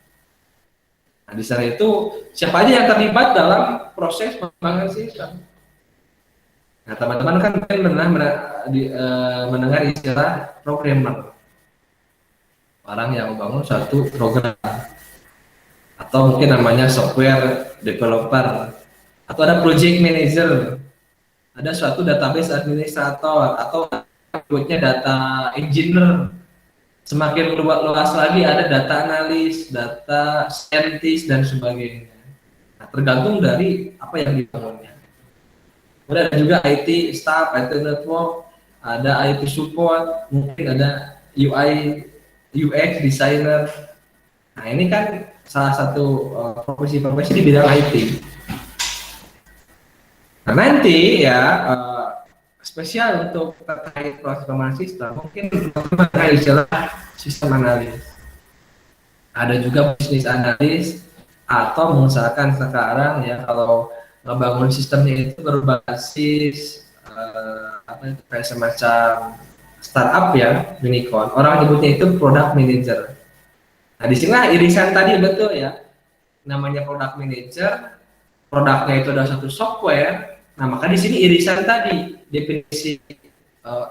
Speaker 1: Nah, di sana itu siapa aja yang terlibat dalam proses pengembangan sistem. Nah, teman-teman kan mungkin pernah mendengar istilah programmer, orang yang membangun suatu program, atau mungkin namanya software developer, atau ada project manager, ada suatu database administrator, atau berikutnya data engineer. Semakin luas lagi ada data analis, data scientist dan sebagainya. Nah, tergantung dari apa yang dibangunnya. Kemudian ada juga IT staff, IT network, ada IT support, mungkin ada UI, UX designer. Nah, ini kan salah satu profesi-profesi di bidang IT. Nah, nanti ya spesial untuk terkait proses pengembangan sistem, mungkin ada istilah sistem analis. Ada juga bisnis analis, atau misalkan sekarang ya kalau ngebangun sistemnya itu berbasis apa itu kayak semacam startup ya, unicorn. Orang nyebutnya itu product manager. Nah, di sini irisan tadi betul ya. Namanya product manager, produknya itu adalah satu software. Nah, maka di sini irisan tadi definisi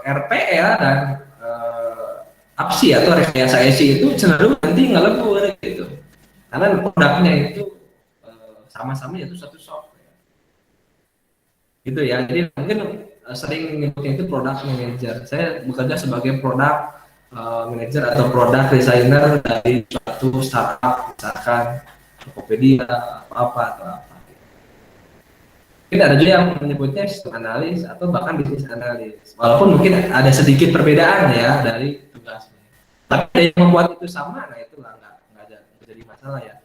Speaker 1: RPL dan APSI atau rekayasa ESI itu cenderung nanti ngelebur gitu. Karena produknya itu sama-sama yaitu satu software. Gitu ya. Jadi mungkin sering menyebutnya itu product manager. Saya bekerja sebagai product manager atau product designer dari suatu startup, misalkan Tokopedia apa atau apa. Mungkin ada juga yang menyebutnya sistem analis atau bahkan bisnis analis. Walaupun mungkin ada sedikit perbedaan ya dari tugasnya. Tapi ada yang membuat itu sama, nah itulah nggak jadi masalah ya.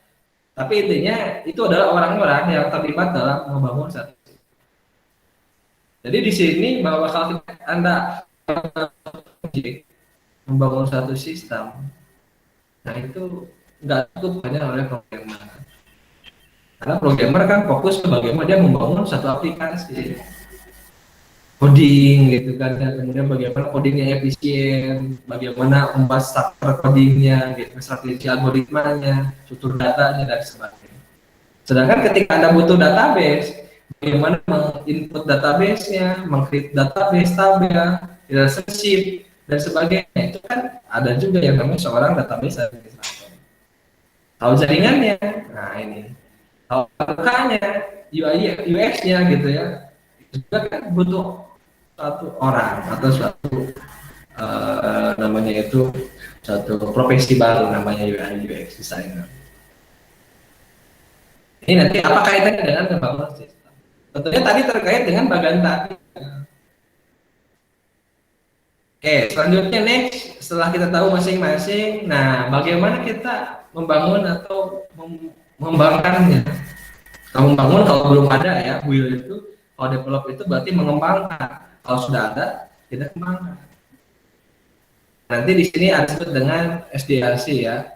Speaker 1: Tapi intinya itu adalah orang-orang yang terlibat dalam membangun satu sistem. Jadi di sini bahwa kalau Anda membangun satu sistem, nah itu nggak cukup hanya oleh programmer. Karena programmer kan fokus ke bagaimana dia membangun satu aplikasi, coding gitu kan, dan kemudian bagaimana codingnya efisien, bagaimana membuat struktur codingnya, gitu, strategi algoritmanya, struktur datanya dan sebagainya. Sedangkan ketika Anda butuh database, bagaimana menginput database-nya, mengcreate database tabel, relationship dan sebagainya, itu kan ada juga yang namanya seorang database administrator. Tahu jaringannya, nah ini. Tahu bukannya UI UX-nya gitu ya, itu juga kan butuh satu orang atau suatu namanya itu suatu profesi baru namanya UI UX designer. Ini nanti apa kaitannya dengan pembangunan sistem? Tentunya tadi terkait dengan bagian tadi. Oke, selanjutnya next, setelah kita tahu masing-masing, nah bagaimana kita membangun atau mengembangkannya. Kalau membangun, kalau belum ada ya, will itu, kalau develop itu berarti mengembangkan. Kalau sudah ada, kita kembangkan. Nanti di sini ada disebut dengan SDLC ya.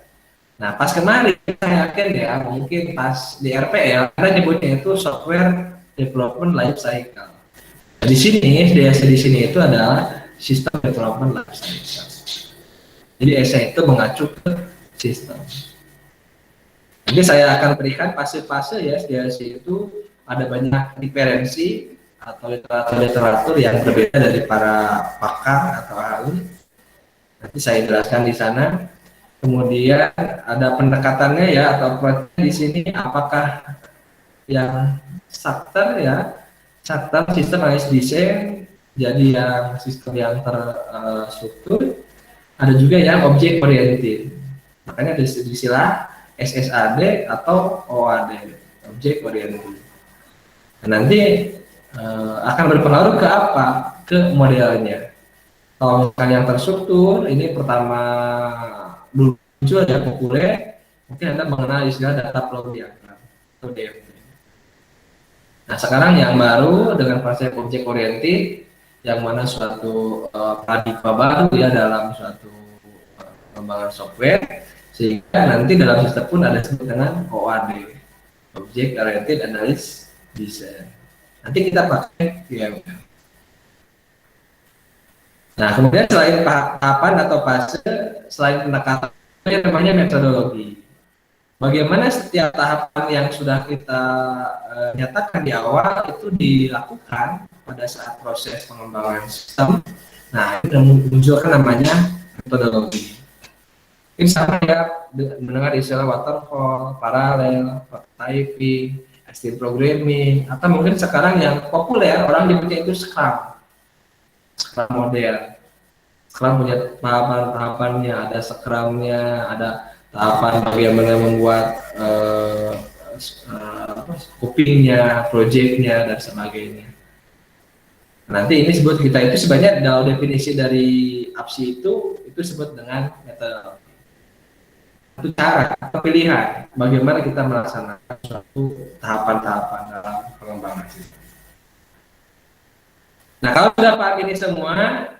Speaker 1: Nah, pas kemarin saya yakin ya, mungkin pas di RPL, kita nyebutnya itu Software Development Life Cycle. Di sini SDLC di sini itu adalah System Development Life Cycle. Jadi SDLC itu mengacu ke sistem. Nanti saya akan berikan fase-fase ya, SDLC itu ada banyak diferensi atau literatur yang berbeda dari para pakar atau ahli. Nanti saya jelaskan di sana. Kemudian ada pendekatannya ya atau di sini apakah yang chapter ya, chapter sistem analis desain, jadi yang sistem yang terstruktur. Ada juga yang objek oriented. Makanya ada istilah SSAD atau OAD, object oriented. Nah, nanti akan berpengaruh ke apa? Ke modelnya. Kalau misalnya yang terstruktur, ini pertama dulu muncul yang populer, mungkin Anda mengenal istilah data flow diagram atau DFD. Nah, sekarang yang baru dengan konsep object oriented, yang mana suatu paradigma baru ya dalam suatu pengembangan software, sehingga nanti dalam sistem pun ada disebut dengan OAD, Object Oriented Analysis Design. Nanti kita pakai VML. Nah, kemudian selain tahapan atau fase, selain pendekatan, namanya metodologi. Bagaimana setiap tahapan yang sudah kita nyatakan di awal itu dilakukan pada saat proses pengembangan sistem. Nah, itu munculkan namanya metodologi. Ini sama ya, mendengar istilah waterfall, paralel, prototyping, active programming, atau mungkin sekarang yang populer orang nyebutnya itu Scrum model. Scrum punya tahapan-tahapannya, ada Scrumnya, ada tahapan bagaimana membuat scopingnya, projectnya, dan sebagainya. Nanti ini sebut kita itu sebenarnya dalam definisi dari APSI itu disebut dengan metode. Itu cara atau pilihan bagaimana kita melaksanakan suatu tahapan-tahapan dalam pengembangan sistem. Nah, kalau sudah paham ini semua,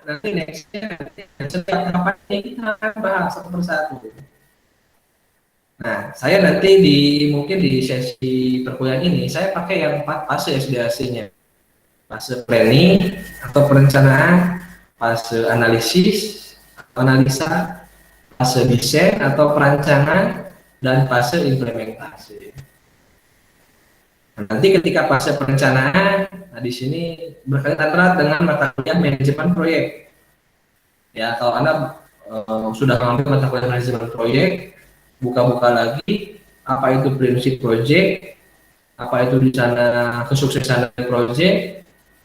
Speaker 1: nanti nextnya setiap tahapan ini kita akan bahas satu persatu. Nah, saya nanti mungkin di sesi perkuliahan ini saya pakai yang 4 fase SDAC-nya. Fase planning atau perencanaan, fase analisis, analisa, fase desain atau perancangan, dan fase implementasi. Nah, nanti ketika fase perencanaan, nah di sini berkaitan erat dengan mata kuliah manajemen proyek. Ya, kalau Anda sudah mengambil mata kuliah manajemen proyek, buka-buka lagi apa itu prinsip proyek, apa itu di sana kesuksesan dari proyek,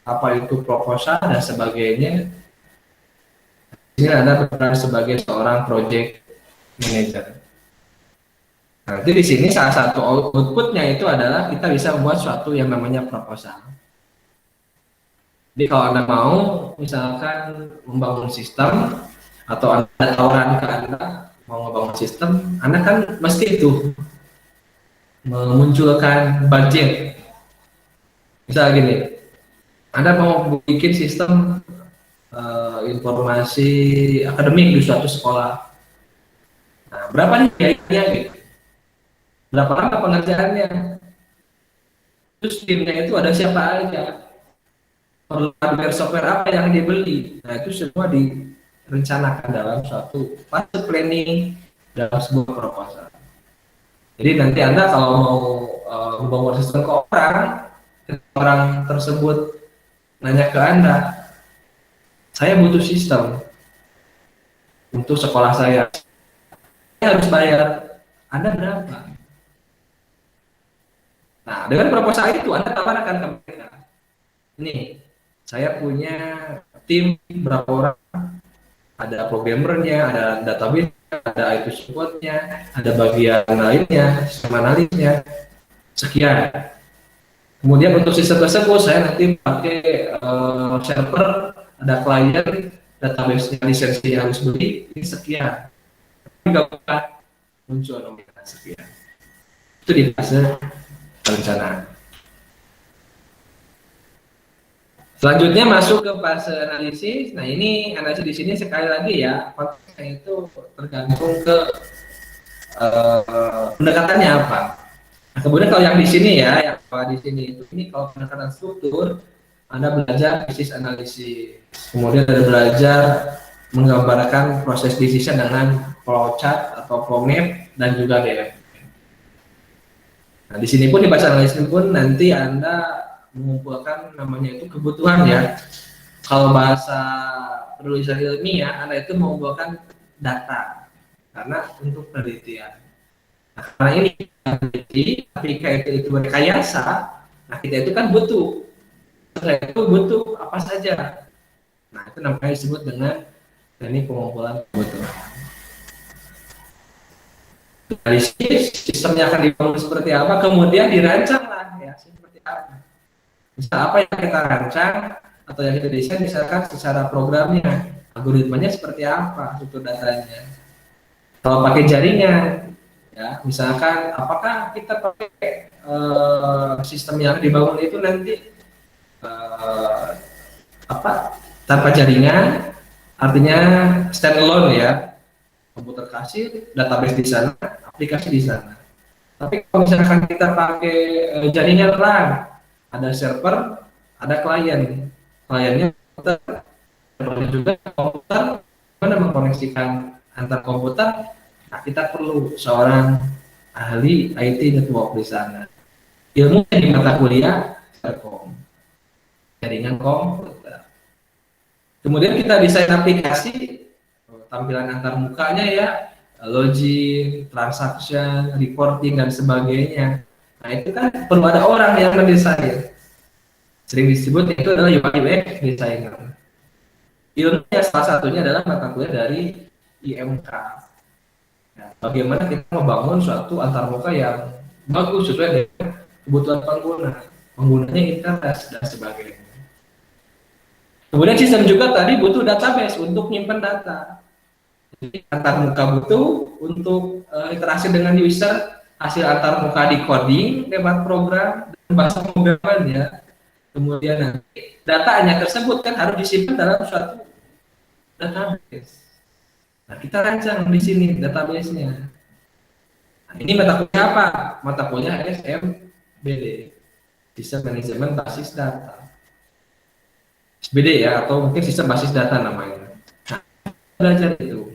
Speaker 1: apa itu proposal dan sebagainya. Ini Anda berperan sebagai seorang project manager. Nanti di sini salah satu outputnya itu adalah kita bisa membuat suatu yang namanya proposal. Jadi kalau Anda mau misalkan membangun sistem atau Anda tawaran ke Anda mau membangun sistem, Anda kan mesti itu memunculkan budget. Misal gini, Anda mau bikin sistem informasi akademik di suatu sekolah. Nah, berapa nih biayanya gitu? Berapa lama pengerjaannya? Terus timnya itu ada siapa aja? Perlu hardware software apa yang dibeli? Nah, itu semua direncanakan dalam suatu fase planning dalam sebuah proposal. Jadi nanti Anda kalau mau membangun sistem ke orang tersebut nanya ke Anda, saya butuh sistem untuk sekolah saya harus bayar Anda berapa? Nah, dengan proposal itu Anda tawarkan ke mereka. Ini, saya punya tim berapa orang, ada programmernya, ada database, ada IT supportnya, ada bagian lainnya, sistem analisnya, sekian. Kemudian untuk sistem tersebut saya nanti pakai server, ada klien, database-nya, lisensinya harus beli, ini sekian. Nggak muncul nominal sekian. Itu di fase perencanaan. Selanjutnya masuk ke fase analisis. Nah, ini analisis di sini sekali lagi ya, konteksnya itu tergantung ke pendekatannya apa. Nah, kemudian kalau yang di sini ya, yang di sini itu ini kalau pendekatan struktur, Anda belajar bisnis analisis, kemudian Anda belajar menggambarkan proses decision dengan flowchart atau flow map dan juga DFM. Nah, di sini pun di bahasa analisis pun nanti Anda mengumpulkan namanya itu kebutuhan ya. Kalau bahasa penulisan ilmiah, Anda itu mengumpulkan data karena untuk penelitian. Nah, karena ini peneliti, ketika itu berrekayasa, nah kita itu kan butuh apa saja. Nah, itu namanya disebut dengan teknik pengumpulan kebutuhan. Analisis sistemnya akan dibangun seperti apa, kemudian dirancanglah ya seperti apa. Misal apa yang kita rancang atau yang kita desain, misalkan secara programnya, algoritmanya seperti apa, struktur datanya. Kalau pakai jaringan, ya misalkan apakah kita pakai sistem yang dibangun itu nanti tanpa jaringan, artinya standalone ya, komputer kasir, database di sana, aplikasi di sana. Tapi kalau misalkan kita pakai jaringan LAN, ada server, ada klien. Kliennya komputer, servernya juga komputer. Mana mengkoneksikan antar komputer? Nah, kita perlu seorang ahli IT network di sana. Ilmu di mata kuliah Telkom, jaringan komputer. Kemudian kita desain aplikasi, tampilan antar mukanya ya, login, transaction, reporting dan sebagainya. Nah itu kan perlu ada orang yang mendesain. Sering disebut itu adalah UI UX designer. Ilmunya salah satunya adalah mata kuliah dari IMK. Nah, bagaimana kita membangun suatu antarmuka yang bagus sesuai dengan kebutuhan pengguna, penggunanya interest dan sebagainya. Kemudian sistem juga tadi butuh database untuk menyimpan data. Jadi antarmuka butuh untuk interaksi dengan user, hasil antarmuka di coding lewat program dan bahasa pemrograman ya. Kemudian nanti datanya tersebut kan harus disimpan dalam suatu database. Nah, kita rancang di sini database-nya. Nah, ini mata kuliah apa? Mata kuliah SMBD, Sistem Manajemen Basis Data. SBD ya, atau mungkin sistem basis data namanya. Nah, belajar itu.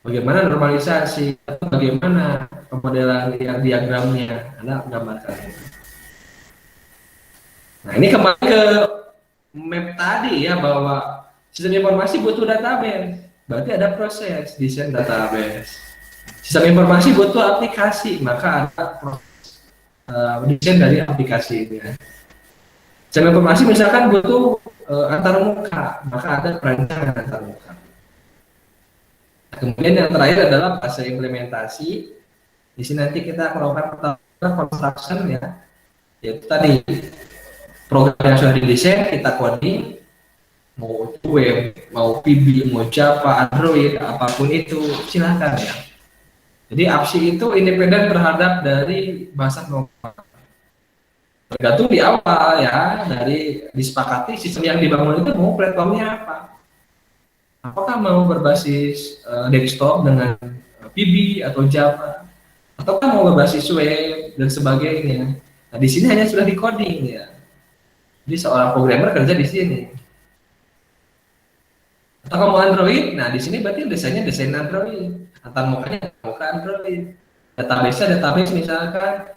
Speaker 1: Bagaimana normalisasi, atau bagaimana pemodelan yang diagramnya, Anda gambarkan. Nah, ini kembali ke map tadi ya, bahwa sistem informasi butuh database. Berarti ada proses desain database. Sistem informasi butuh aplikasi, maka ada proses desain dari aplikasinya. Sistem informasi misalkan butuh antarmuka, maka ada perancangan antarmuka. Kemudian yang terakhir adalah fase implementasi. Di sini nanti kita melakukan pertama construction ya, yaitu tadi program yang sudah didesain kita coding, mau web, mau PB, mau Java, Android, apapun itu silahkan ya. Jadi APSI itu independen terhadap dari bahasa pemrograman. Tergantung di awal ya, dari disepakati sistem yang dibangun itu mau platformnya apa. Apakah mau berbasis desktop dengan PB atau Java, ataukah mau berbasis web dan sebagainya. Nah, di sini hanya sudah di coding ya. Jadi seorang programmer kerja di sini. Atau mau Android, nah di sini berarti desainnya desain Android. Antarmukanya muka Android. Database misalkan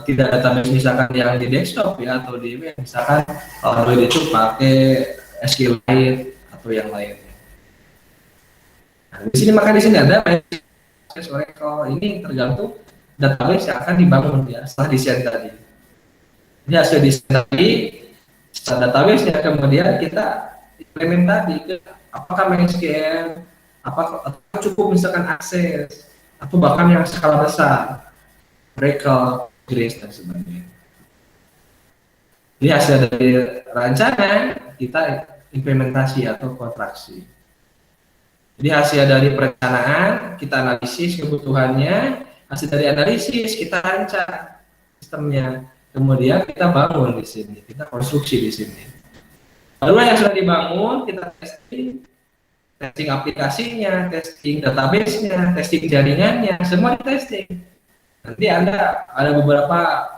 Speaker 1: tidak database misalkan yang di desktop ya atau di web, misalkan Android itu pakai SQLite atau yang lainnya. Nah, di sini ada Oracle. Ini tergantung database yang akan dibangun ya setelah desain tadi. Jadi hasil desain tadi, setelah database ya kemudian kita implement tadi ke apakah MySQL, apakah cukup misalkan akses atau bahkan yang skala besar. Oracle, Grace dan sebagainya. Jadi hasil dari rancangan kita implementasi atau kontraksi. Jadi hasil dari perencanaan kita analisis kebutuhannya, hasil dari analisis kita rancang sistemnya, kemudian kita bangun di sini, kita konstruksi di sini. Lalu yang sudah dibangun kita testing aplikasinya, testing database-nya, testing jaringannya, semua di testing. Nanti ada beberapa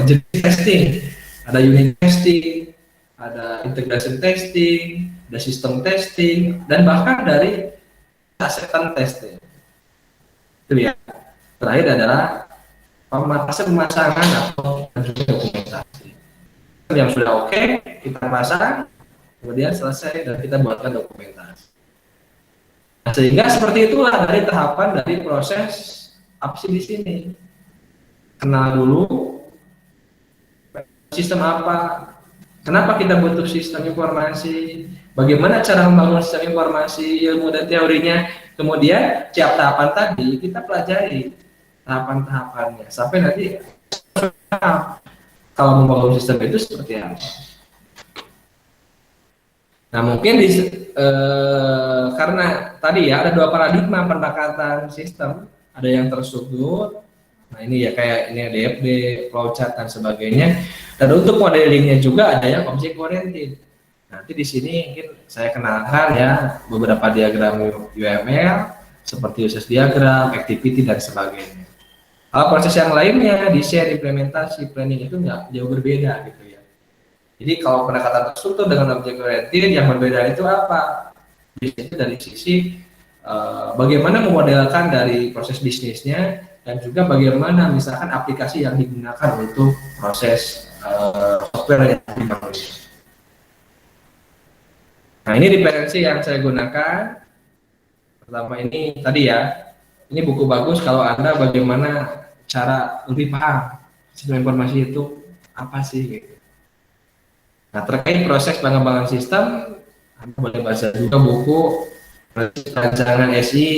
Speaker 1: jenis testing, ada unit testing, ada integration testing, ada sistem testing, dan bahkan dari acceptance testing. Itu ya. Terakhir adalah pemasangan atau dokumentasi. Yang sudah oke, kita pasang, kemudian selesai dan kita buatkan dokumentasi. Nah, sehingga seperti itulah dari tahapan dari proses APSI di sini. Kenal dulu sistem apa, kenapa kita butuh sistem informasi, bagaimana cara membangun sistem informasi, ilmu dan teorinya, kemudian tiap tahapan tadi kita pelajari tahapan-tahapannya sampai nanti kalau membangun sistem itu seperti apa. Nah mungkin karena tadi ya ada dua paradigma pendekatan sistem, ada yang terstruktur, nah ini ya kayak ini DFD, flowchart dan sebagainya. Dan untuk modelingnya juga ada yang object oriented. Nanti di sini mungkin saya kenalkan ya beberapa diagram UML, seperti uses diagram, activity, dan sebagainya. Kalau proses yang lainnya, desain, implementasi, planning itu nggak jauh berbeda gitu ya. Jadi kalau pendekatan terstruktur dengan objek oriented, yang berbeda itu apa? Bisnisnya dari sisi bagaimana memodelkan dari proses bisnisnya, dan juga bagaimana misalkan aplikasi yang digunakan untuk proses software yang dibangun. Nah, ini referensi yang saya gunakan. Pertama ini tadi ya, ini buku bagus kalau Anda bagaimana cara lebih paham sistem informasi itu apa sih gitu. Nah, terkait proses pengembangan sistem, Anda boleh baca juga buku Rancangan SI,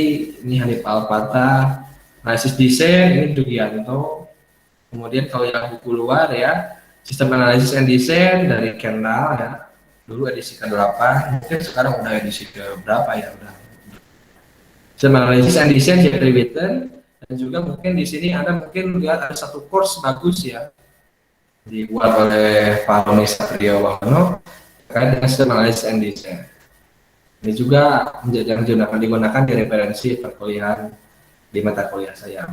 Speaker 1: ini Hanif Alpata, analisis desain, ini Dugianto. Kemudian kalau yang buku luar ya, sistem analisis and design dari Kendall ya, dulu edisi ke-8, mungkin sekarang udah edisi ke berapa ya, udah. Sistem analisis and design Jeffrey Witten, dan juga mungkin di sini Anda mungkin lihat ada satu course bagus ya, dibuat oleh Pak Roni Satrio Wahono terkait dengan sistem analisis and design. Ini juga yang digunakan di referensi perkuliahan di mata kuliah saya.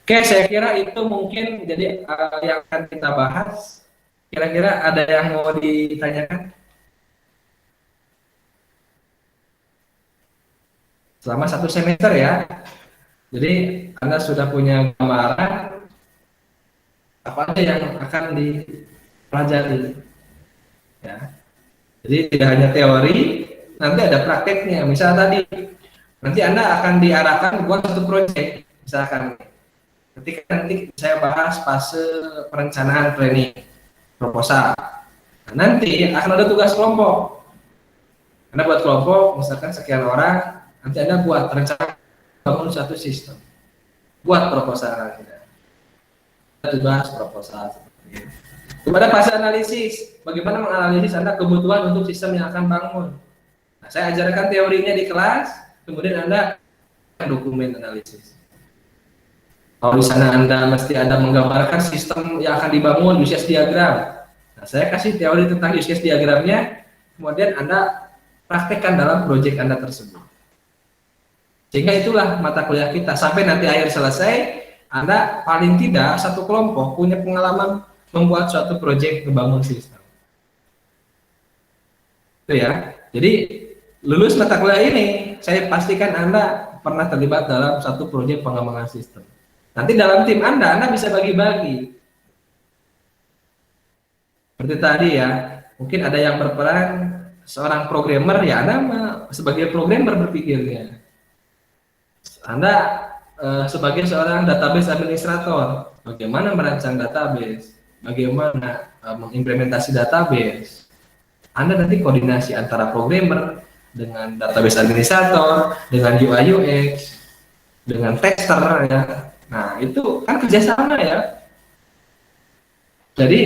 Speaker 1: Oke, saya kira itu mungkin jadi yang akan kita bahas. Kira-kira ada yang mau ditanyakan? Selama 1 semester ya. Jadi Anda sudah punya gambaran apa aja yang akan dipelajari. Ya. Jadi tidak hanya teori, nanti ada prakteknya. Misal tadi, nanti Anda akan diarahkan buat satu proyek, misalkan. Nanti saya bahas fase perencanaan planning proposal. Nah, nanti akan ada tugas kelompok. Anda buat kelompok, misalkan sekian orang, nanti Anda buat rencana bangun satu sistem, buat proposal. Kita bahas proposal seperti ini. Kepada fase analisis, bagaimana menganalisis Anda kebutuhan untuk sistem yang akan bangun. Nah, saya ajarkan teorinya di kelas, kemudian Anda dokumen analisis. Kalau di sana Anda mesti ada menggambarkan sistem yang akan dibangun, use case diagram. Nah, saya kasih teori tentang use case diagramnya, kemudian Anda praktekkan dalam proyek Anda tersebut. Sehingga itulah mata kuliah kita. Sampai nanti akhir selesai, Anda paling tidak satu kelompok punya pengalaman membuat suatu proyek membangun sistem. Itu ya. Jadi lulus mata kuliah ini, saya pastikan Anda pernah terlibat dalam satu proyek pengembangan sistem. Nanti dalam tim Anda bisa bagi-bagi. Seperti tadi ya, mungkin ada yang berperan seorang programmer, ya Anda sebagai programmer berpikirnya. Anda sebagai seorang database administrator, bagaimana merancang database, bagaimana mengimplementasi database. Anda nanti koordinasi antara programmer dengan database administrator, dengan UI UX, dengan tester ya. Nah, itu kan kerjasama ya. Jadi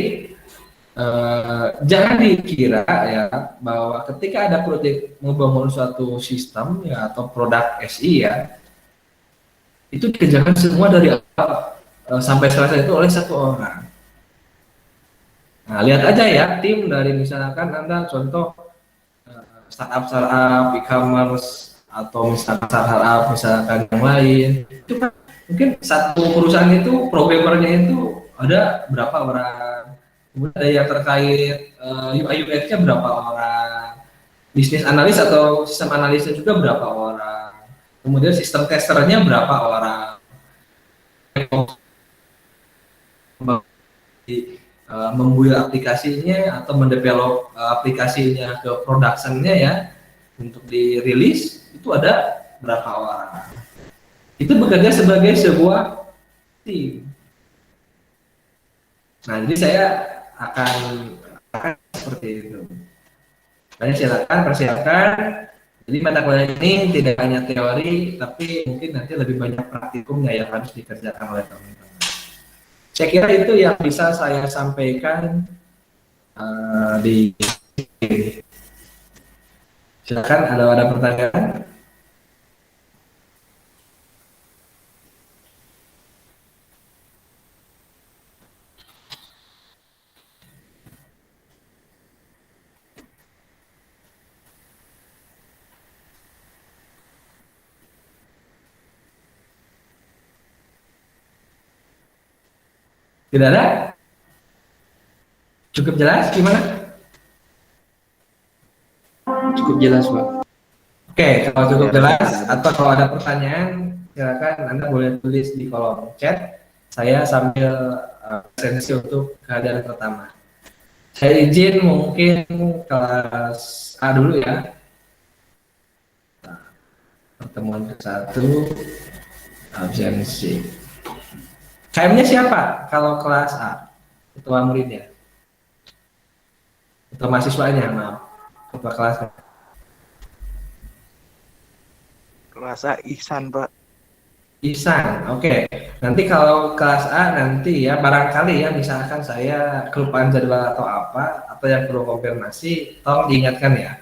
Speaker 1: jangan dikira ya bahwa ketika ada proyek membangun suatu sistem ya atau produk SI ya, itu dikerjakan semua dari awal sampai selesai itu oleh satu orang. Nah, lihat aja ya tim dari misalkan Anda contoh startup e-commerce atau misalkan yang lain, itu kan mungkin satu perusahaan itu programmernya itu ada berapa orang, kemudian ada yang terkait UI UX-nya berapa orang, bisnis analis atau sistem analisnya juga berapa orang, kemudian sistem testernya berapa orang, membuat aplikasinya atau mendevelop aplikasinya ke productionnya ya untuk dirilis itu ada berapa orang. Itu bekerja sebagai sebuah tim. Nah, jadi saya akan seperti itu. Saya silakan persiapkan. Jadi mata kuliah ini tidak hanya teori, tapi mungkin nanti lebih banyak praktikumnya yang harus dikerjakan oleh teman-teman. Saya kira itu yang bisa saya sampaikan di. Silakan, ada pertanyaan? Tidak ada? Cukup jelas gimana?
Speaker 4: Cukup jelas, Pak.
Speaker 1: Oke, kalau cukup jelas atau kalau ada pertanyaan, silakan Anda boleh tulis di kolom chat. Saya sambil presensi untuk kehadiran pertama. Saya izin mungkin kelas A dulu ya. Pertemuan ke-1 absensi. KM-nya siapa kalau kelas A? Ketua muridnya. Ketua mahasiswanya, maaf. Ketua kelasnya.
Speaker 5: Kelas A Ihsan, Pak.
Speaker 1: Ihsan, oke. Nanti kalau kelas A nanti ya barangkali ya misalkan saya kelupaan jadwal atau apa atau yang perlu konfirmasi, tolong diingatkan ya.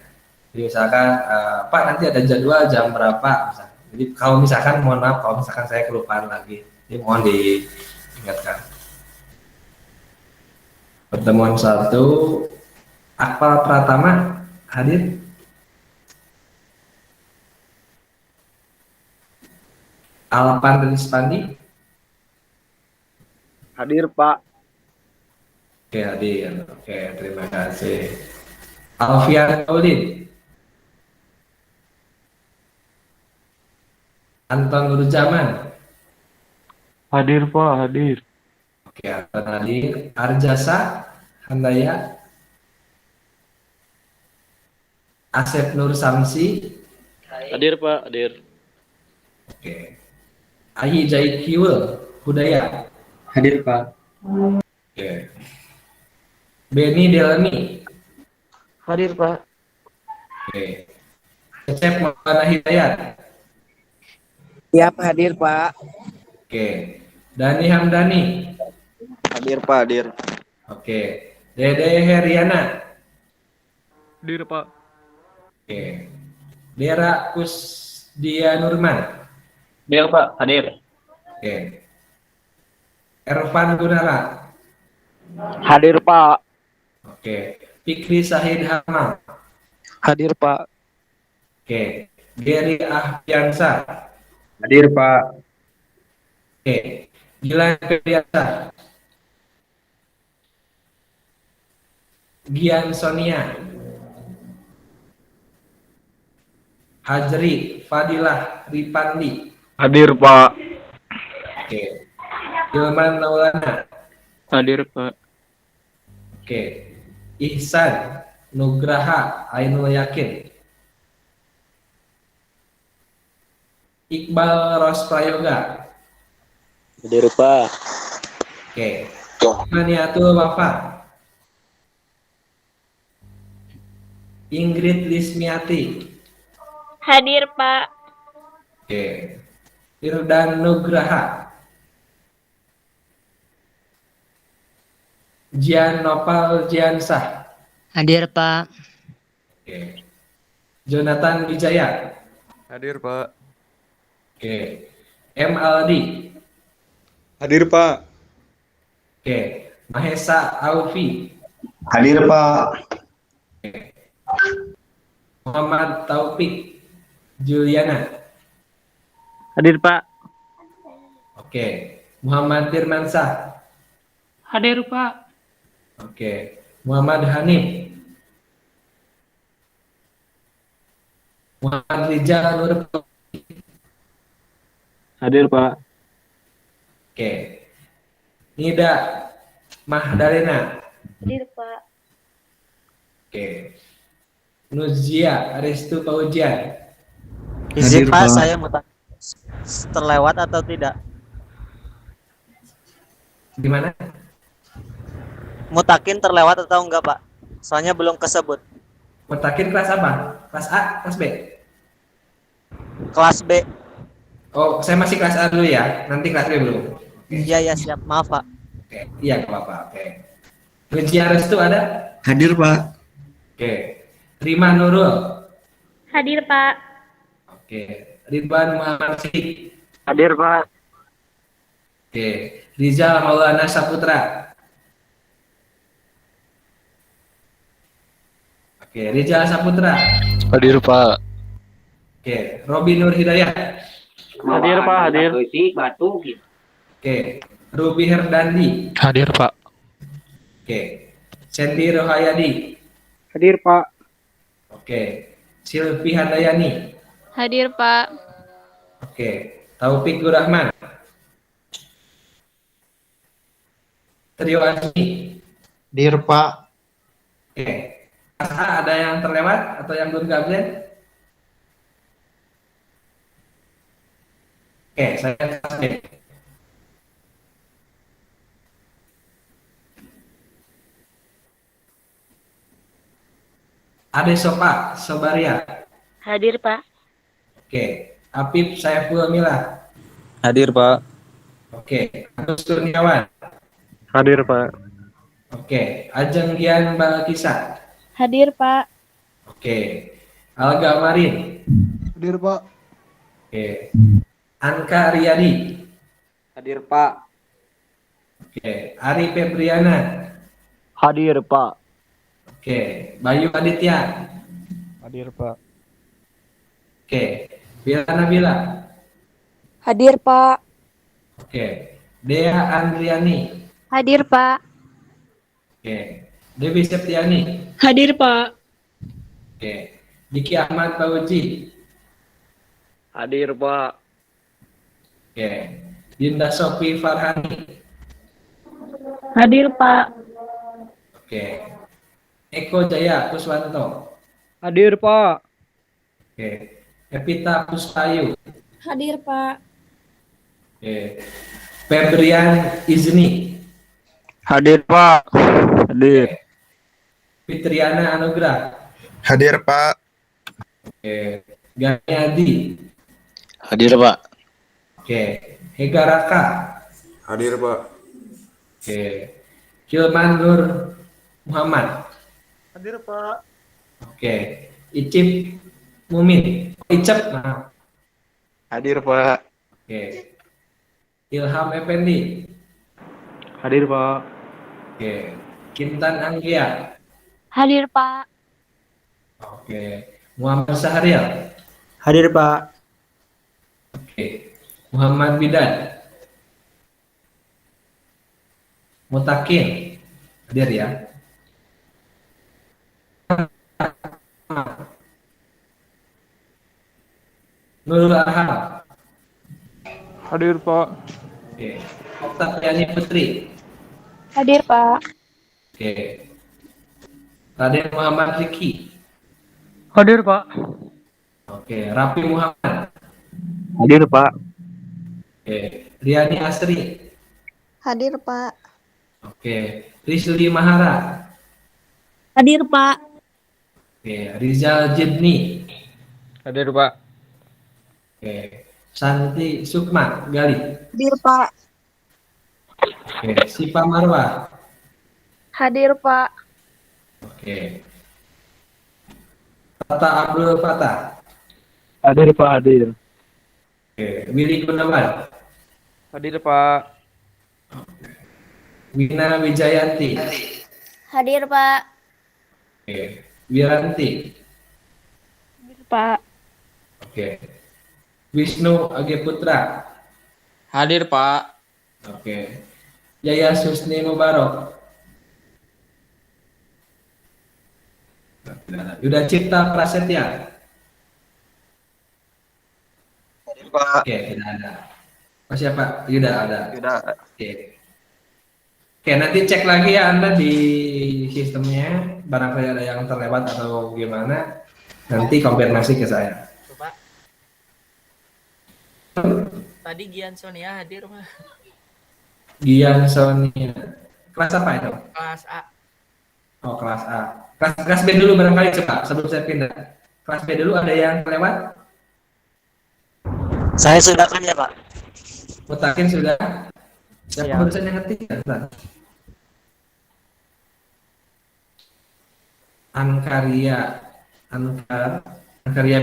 Speaker 1: Jadi misalkan Pak nanti ada jadwal jam berapa misalkan. Jadi kalau misalkan mohon maaf kalau misalkan saya kelupaan lagi, ini mohon diingatkan. Pertemuan 1, Akpal Pratama hadir. Alpan Rizpandi.
Speaker 5: Hadir, Pak.
Speaker 1: Oke, hadir. Oke, terima kasih. Alfian Kaulin. Anton Nurjaman.
Speaker 6: Hadir Pak, hadir.
Speaker 1: Oke, Anton hadir. Arjasa Handaya. Asep Nur Samsi.
Speaker 6: Hadir Pak, hadir.
Speaker 1: Oke. Ahi Jaikiwel Hudaya.
Speaker 4: Hadir, Pak.
Speaker 1: Oke. Beni Delani.
Speaker 5: Hadir, Pak.
Speaker 1: Oke. Cecep Maulana Hidayat.
Speaker 5: Siap, hadir, Pak.
Speaker 1: Oke. Dani Hamdani.
Speaker 5: Hadir, Pak, hadir.
Speaker 1: Oke. Dede Heriana.
Speaker 6: Hadir Pak.
Speaker 1: Oke. Dera Kusdia Nurman.
Speaker 6: Hadir Pak, hadir.
Speaker 1: Oke. Ervan Gunara.
Speaker 5: Hadir, Pak.
Speaker 1: Oke. Fikri Sahid Hamal.
Speaker 5: Hadir, Pak.
Speaker 1: Oke. Geri Ahpiansa.
Speaker 4: Hadir, Pak.
Speaker 1: Oke. Gilang Febriansa. Gian Sonia. Hajri Fadilah Ripandi.
Speaker 6: Hadir Pak.
Speaker 1: Oke. Ilman Maulana.
Speaker 6: Hadir Pak.
Speaker 1: Oke. Ihsan Nugraha Ainul Yakin. Iqbal Rosprayoga.
Speaker 6: Hadir Pak.
Speaker 1: Oke. Maniatul Wafa. Ingrid Lismiati.
Speaker 7: Hadir, Pak.
Speaker 1: Oke. Irdan Nugraha. Jian Nopal Jiansah.
Speaker 8: Hadir, Pak.
Speaker 1: Oke. Jonathan Wijaya.
Speaker 6: Hadir Pak.
Speaker 1: Oke. M. Aldi.
Speaker 9: Hadir, Pak.
Speaker 1: Oke. Mahesa Aufi.
Speaker 9: Hadir, Pak.
Speaker 1: Oke. Muhammad Taufik Juliana.
Speaker 2: Hadir, Pak.
Speaker 1: Oke. Muhammad Firmansyah.
Speaker 2: Hadir, Pak.
Speaker 1: Oke. Muhammad Hanif. Muhammad Rijal Nur.
Speaker 6: Hadir Pak.
Speaker 1: Oke. Nida Mahdalena.
Speaker 7: Hadir, Pak.
Speaker 1: Oke. Nuzia Restu Paujian.
Speaker 2: Izin,
Speaker 4: Hadir,
Speaker 2: Pak,
Speaker 4: Pak.
Speaker 2: saya mau tanya. Terlewat atau tidak?
Speaker 1: Gimana?
Speaker 2: Mutakin terlewat atau enggak, Pak? Soalnya belum kesebut.
Speaker 1: Mutakin kelas apa? Kelas A, kelas B?
Speaker 2: Kelas B.
Speaker 1: Oh, saya masih kelas A dulu ya. Nanti kelas B belum.
Speaker 2: Iya, ya, siap. Maaf, Pak.
Speaker 1: Oke, iya nggak apa-apa. Oke. Nuzia Restu ada?
Speaker 4: Hadir, Pak.
Speaker 1: Oke. Rima Nurul.
Speaker 7: Hadir, Pak.
Speaker 1: Oke. Ridwan Muhammad Sidik.
Speaker 5: Hadir, Pak.
Speaker 1: Oke. Rizal Maulana Saputra. Oke. Rizal Saputra.
Speaker 6: Hadir Pak.
Speaker 1: Oke. Robi Nur Hidayat.
Speaker 2: Hadir, Pak. Hadir.
Speaker 1: Oke. Ruby Herdandi.
Speaker 6: Hadir, Pak.
Speaker 1: Oke. Sandy Rohayadi.
Speaker 5: Hadir, Pak.
Speaker 1: Oke. Silvi Handayani.
Speaker 7: Hadir, Pak.
Speaker 1: Oke. Taufik Rahman. Trio Azmi.
Speaker 9: Hadir Pak.
Speaker 1: Oke. Mas A, ada yang terlewat atau yang belum absen? Oke, saya absen. Ade Sopa, Sobaria.
Speaker 7: Hadir, Pak.
Speaker 1: Oke. Apip Saiful Mila.
Speaker 5: Hadir, Pak.
Speaker 1: Oke. Agus Kurniawan.
Speaker 6: Hadir, Pak.
Speaker 1: Oke. Ajeng Gian Balkisa.
Speaker 7: Hadir, Pak.
Speaker 1: Oke. Alga Marin.
Speaker 9: Hadir Pak.
Speaker 1: Oke. Anka Riyadi.
Speaker 5: Hadir, Pak.
Speaker 1: Oke. Ari Febriana.
Speaker 5: Hadir, Pak.
Speaker 1: Oke. Bayu Aditya.
Speaker 6: Hadir, Pak.
Speaker 1: Oke. Bila Nabila.
Speaker 7: Hadir, Pak.
Speaker 1: Oke. Dea Andriani.
Speaker 7: Hadir, Pak.
Speaker 1: Oke. Dewi Septiani.
Speaker 7: Hadir, Pak.
Speaker 1: Oke. Diki Ahmad Bauji.
Speaker 5: Hadir, Pak.
Speaker 1: Oke. Dinda Sofi Farhani.
Speaker 7: Hadir, Pak.
Speaker 1: Oke. Eko Jaya Kuswanto.
Speaker 5: Hadir, Pak.
Speaker 1: Oke. Evita Puspayu.
Speaker 7: Hadir, Pak.
Speaker 1: Oke. Febrian Izni.
Speaker 5: Hadir, Pak. Hadir.
Speaker 1: Fitriana Anugrah.
Speaker 9: Hadir Pak.
Speaker 1: Oke. Gani Adi.
Speaker 6: Hadir, Pak.
Speaker 1: Oke. Hega Raka.
Speaker 9: Hadir Pak.
Speaker 1: Oke. Kilman Nur Muhammad.
Speaker 3: Hadir, Pak.
Speaker 1: Oke. Icip Mumin. Icep. Nah.
Speaker 6: Hadir, Pak.
Speaker 1: Oke. Ilham Effendi.
Speaker 6: Hadir, Pak.
Speaker 1: Oke. Kintan Anggia.
Speaker 7: Hadir, Pak.
Speaker 1: Oke. Muhammad Sahrial.
Speaker 5: Hadir, Pak.
Speaker 1: Oke. Muhammad Bidan. Mutakin. Hadir ya. Nurul Arham.
Speaker 6: Hadir, Pak.
Speaker 1: Oke. Oktaviani Putri.
Speaker 7: Hadir, Pak.
Speaker 1: Oke. Raden Muhammad Riki.
Speaker 5: Hadir, Pak.
Speaker 1: Oke. Rafi Muhammad.
Speaker 5: Hadir, Pak.
Speaker 1: Oke. Riani Asri.
Speaker 7: Hadir, Pak.
Speaker 1: Oke. Rizli Mahara.
Speaker 7: Hadir, Pak.
Speaker 1: Oke. Rizal Jibni.
Speaker 5: Hadir, Pak.
Speaker 1: Oke. Santi Sukma Gali.
Speaker 7: Hadir, Pak.
Speaker 1: Oke. Sipa Marwa.
Speaker 7: Hadir, Pak.
Speaker 1: Oke. Tata Abdul Fatah.
Speaker 5: Hadir, Pak. Hadir.
Speaker 1: Oke. Willy Gunawan.
Speaker 5: Hadir, Pak.
Speaker 1: Wina Wijayanti.
Speaker 7: Hadir, Pak.
Speaker 1: Oke. Wiranti.
Speaker 7: Hadir, Pak.
Speaker 1: Oke. Wisnu Age Putra.
Speaker 5: Hadir, Pak.
Speaker 1: Oke. Yaya Susni Mubarok. Yuda Cipta Prasetya.
Speaker 5: Hadir, Pak.
Speaker 1: Oke, tidak ada. Oh, siapa? Yuda ada.
Speaker 5: Sudah.
Speaker 1: Oke. Oke, nanti cek lagi ya Anda di sistemnya. Barangkali ada yang terlewat atau gimana. Nanti konfirmasi ke saya.
Speaker 8: Pak. Tadi Gian Sonia hadir, Pak.
Speaker 1: Gian Sonia. Kelas apa itu?
Speaker 8: Kelas A.
Speaker 1: Oh, kelas A. Kelas B dulu barangkali coba sebelum saya pindah. Kelas B dulu ada yang terlewat?
Speaker 5: Saya sudah kan ya, Pak.
Speaker 1: Mutakin sudah. Siapa
Speaker 2: Ya.
Speaker 1: barusan yang ngetik? Bentar. Ankaria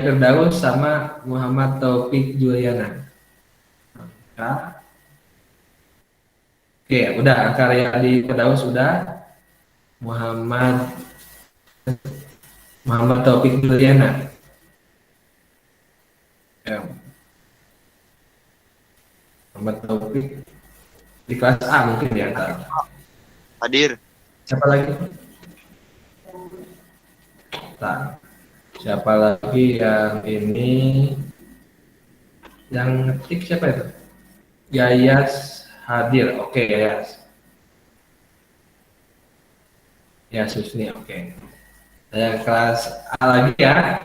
Speaker 1: Firdaus sama Muhammad Taufik Juliana. Angka. Oke, udah Ankaria di Firdaus sudah. Muhammad Taufik Juliana. Ya. Muhammad Taufik Di kelas A mungkin ya. Ntar.
Speaker 6: Hadir.
Speaker 1: Siapa lagi? Nah, siapa lagi yang ini? Yang ngetik siapa itu? Yayas hadir. Oke, Yayas. Ya, Susni. Oke. Yang kelas A lagi ya.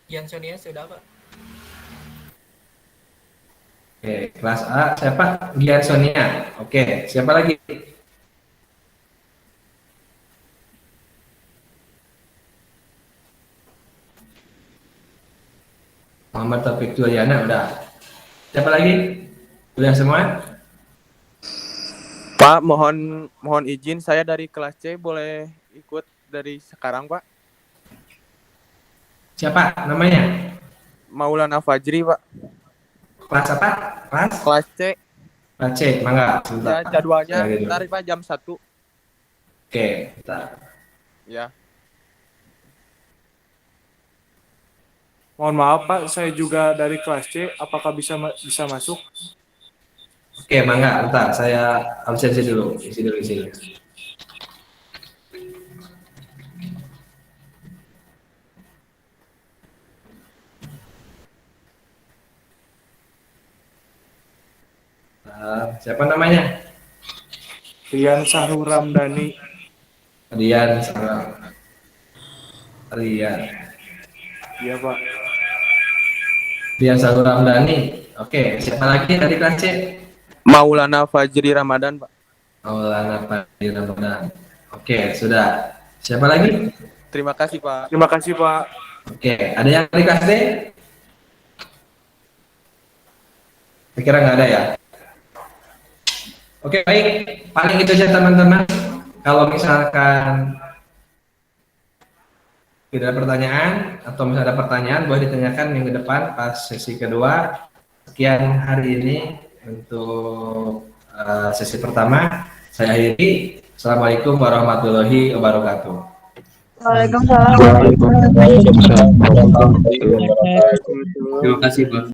Speaker 8: Gian Sonia sudah Pak.
Speaker 1: Oke, kelas A siapa? Gian Sonia. Oke, siapa lagi? Muhammad Taufik Juliana udah. Siapa lagi? Udah semua?
Speaker 6: Pak, mohon izin saya dari kelas C boleh ikut dari sekarang, Pak.
Speaker 1: Siapa namanya?
Speaker 6: Maulana Fajri, Pak.
Speaker 1: Kelas apa?
Speaker 6: Kelas C.
Speaker 1: Kelas C, mangga.
Speaker 6: Ya,
Speaker 1: Sebentar.
Speaker 6: jadwalnya
Speaker 1: Saya gitu.
Speaker 6: ntar Pak jam 1.
Speaker 1: Oke, bentar.
Speaker 6: Ya.
Speaker 3: Mohon maaf Pak, saya juga dari kelas C. Apakah bisa masuk?
Speaker 1: Oke, mangga, bentar. Saya absensi dulu. Isi dulu isinya. Siapa namanya?
Speaker 3: Rian Sahrul Ramdhani.
Speaker 1: Rian sama Rian.
Speaker 3: Iya Pak.
Speaker 1: Rian Sahrul Ramdhani. Oke, siapa lagi dari kelas C?
Speaker 6: Maulana Fajri Ramadan, Pak.
Speaker 1: Maulana Fadil Ramadan. Oke, sudah. Siapa lagi?
Speaker 6: Terima kasih, Pak.
Speaker 3: Terima kasih Pak.
Speaker 1: Oke, ada yang dari kelas D? Saya kira nggak ada ya. Oke, baik. Paling itu saja teman-teman. Kalau misalkan tidak ada pertanyaan atau misalnya ada pertanyaan boleh ditanyakan minggu depan pas sesi kedua. Sekian hari ini untuk sesi pertama. Saya akhiri. Assalamualaikum warahmatullahi wabarakatuh.
Speaker 7: Waalaikumsalam.
Speaker 4: Terima kasih, Pak.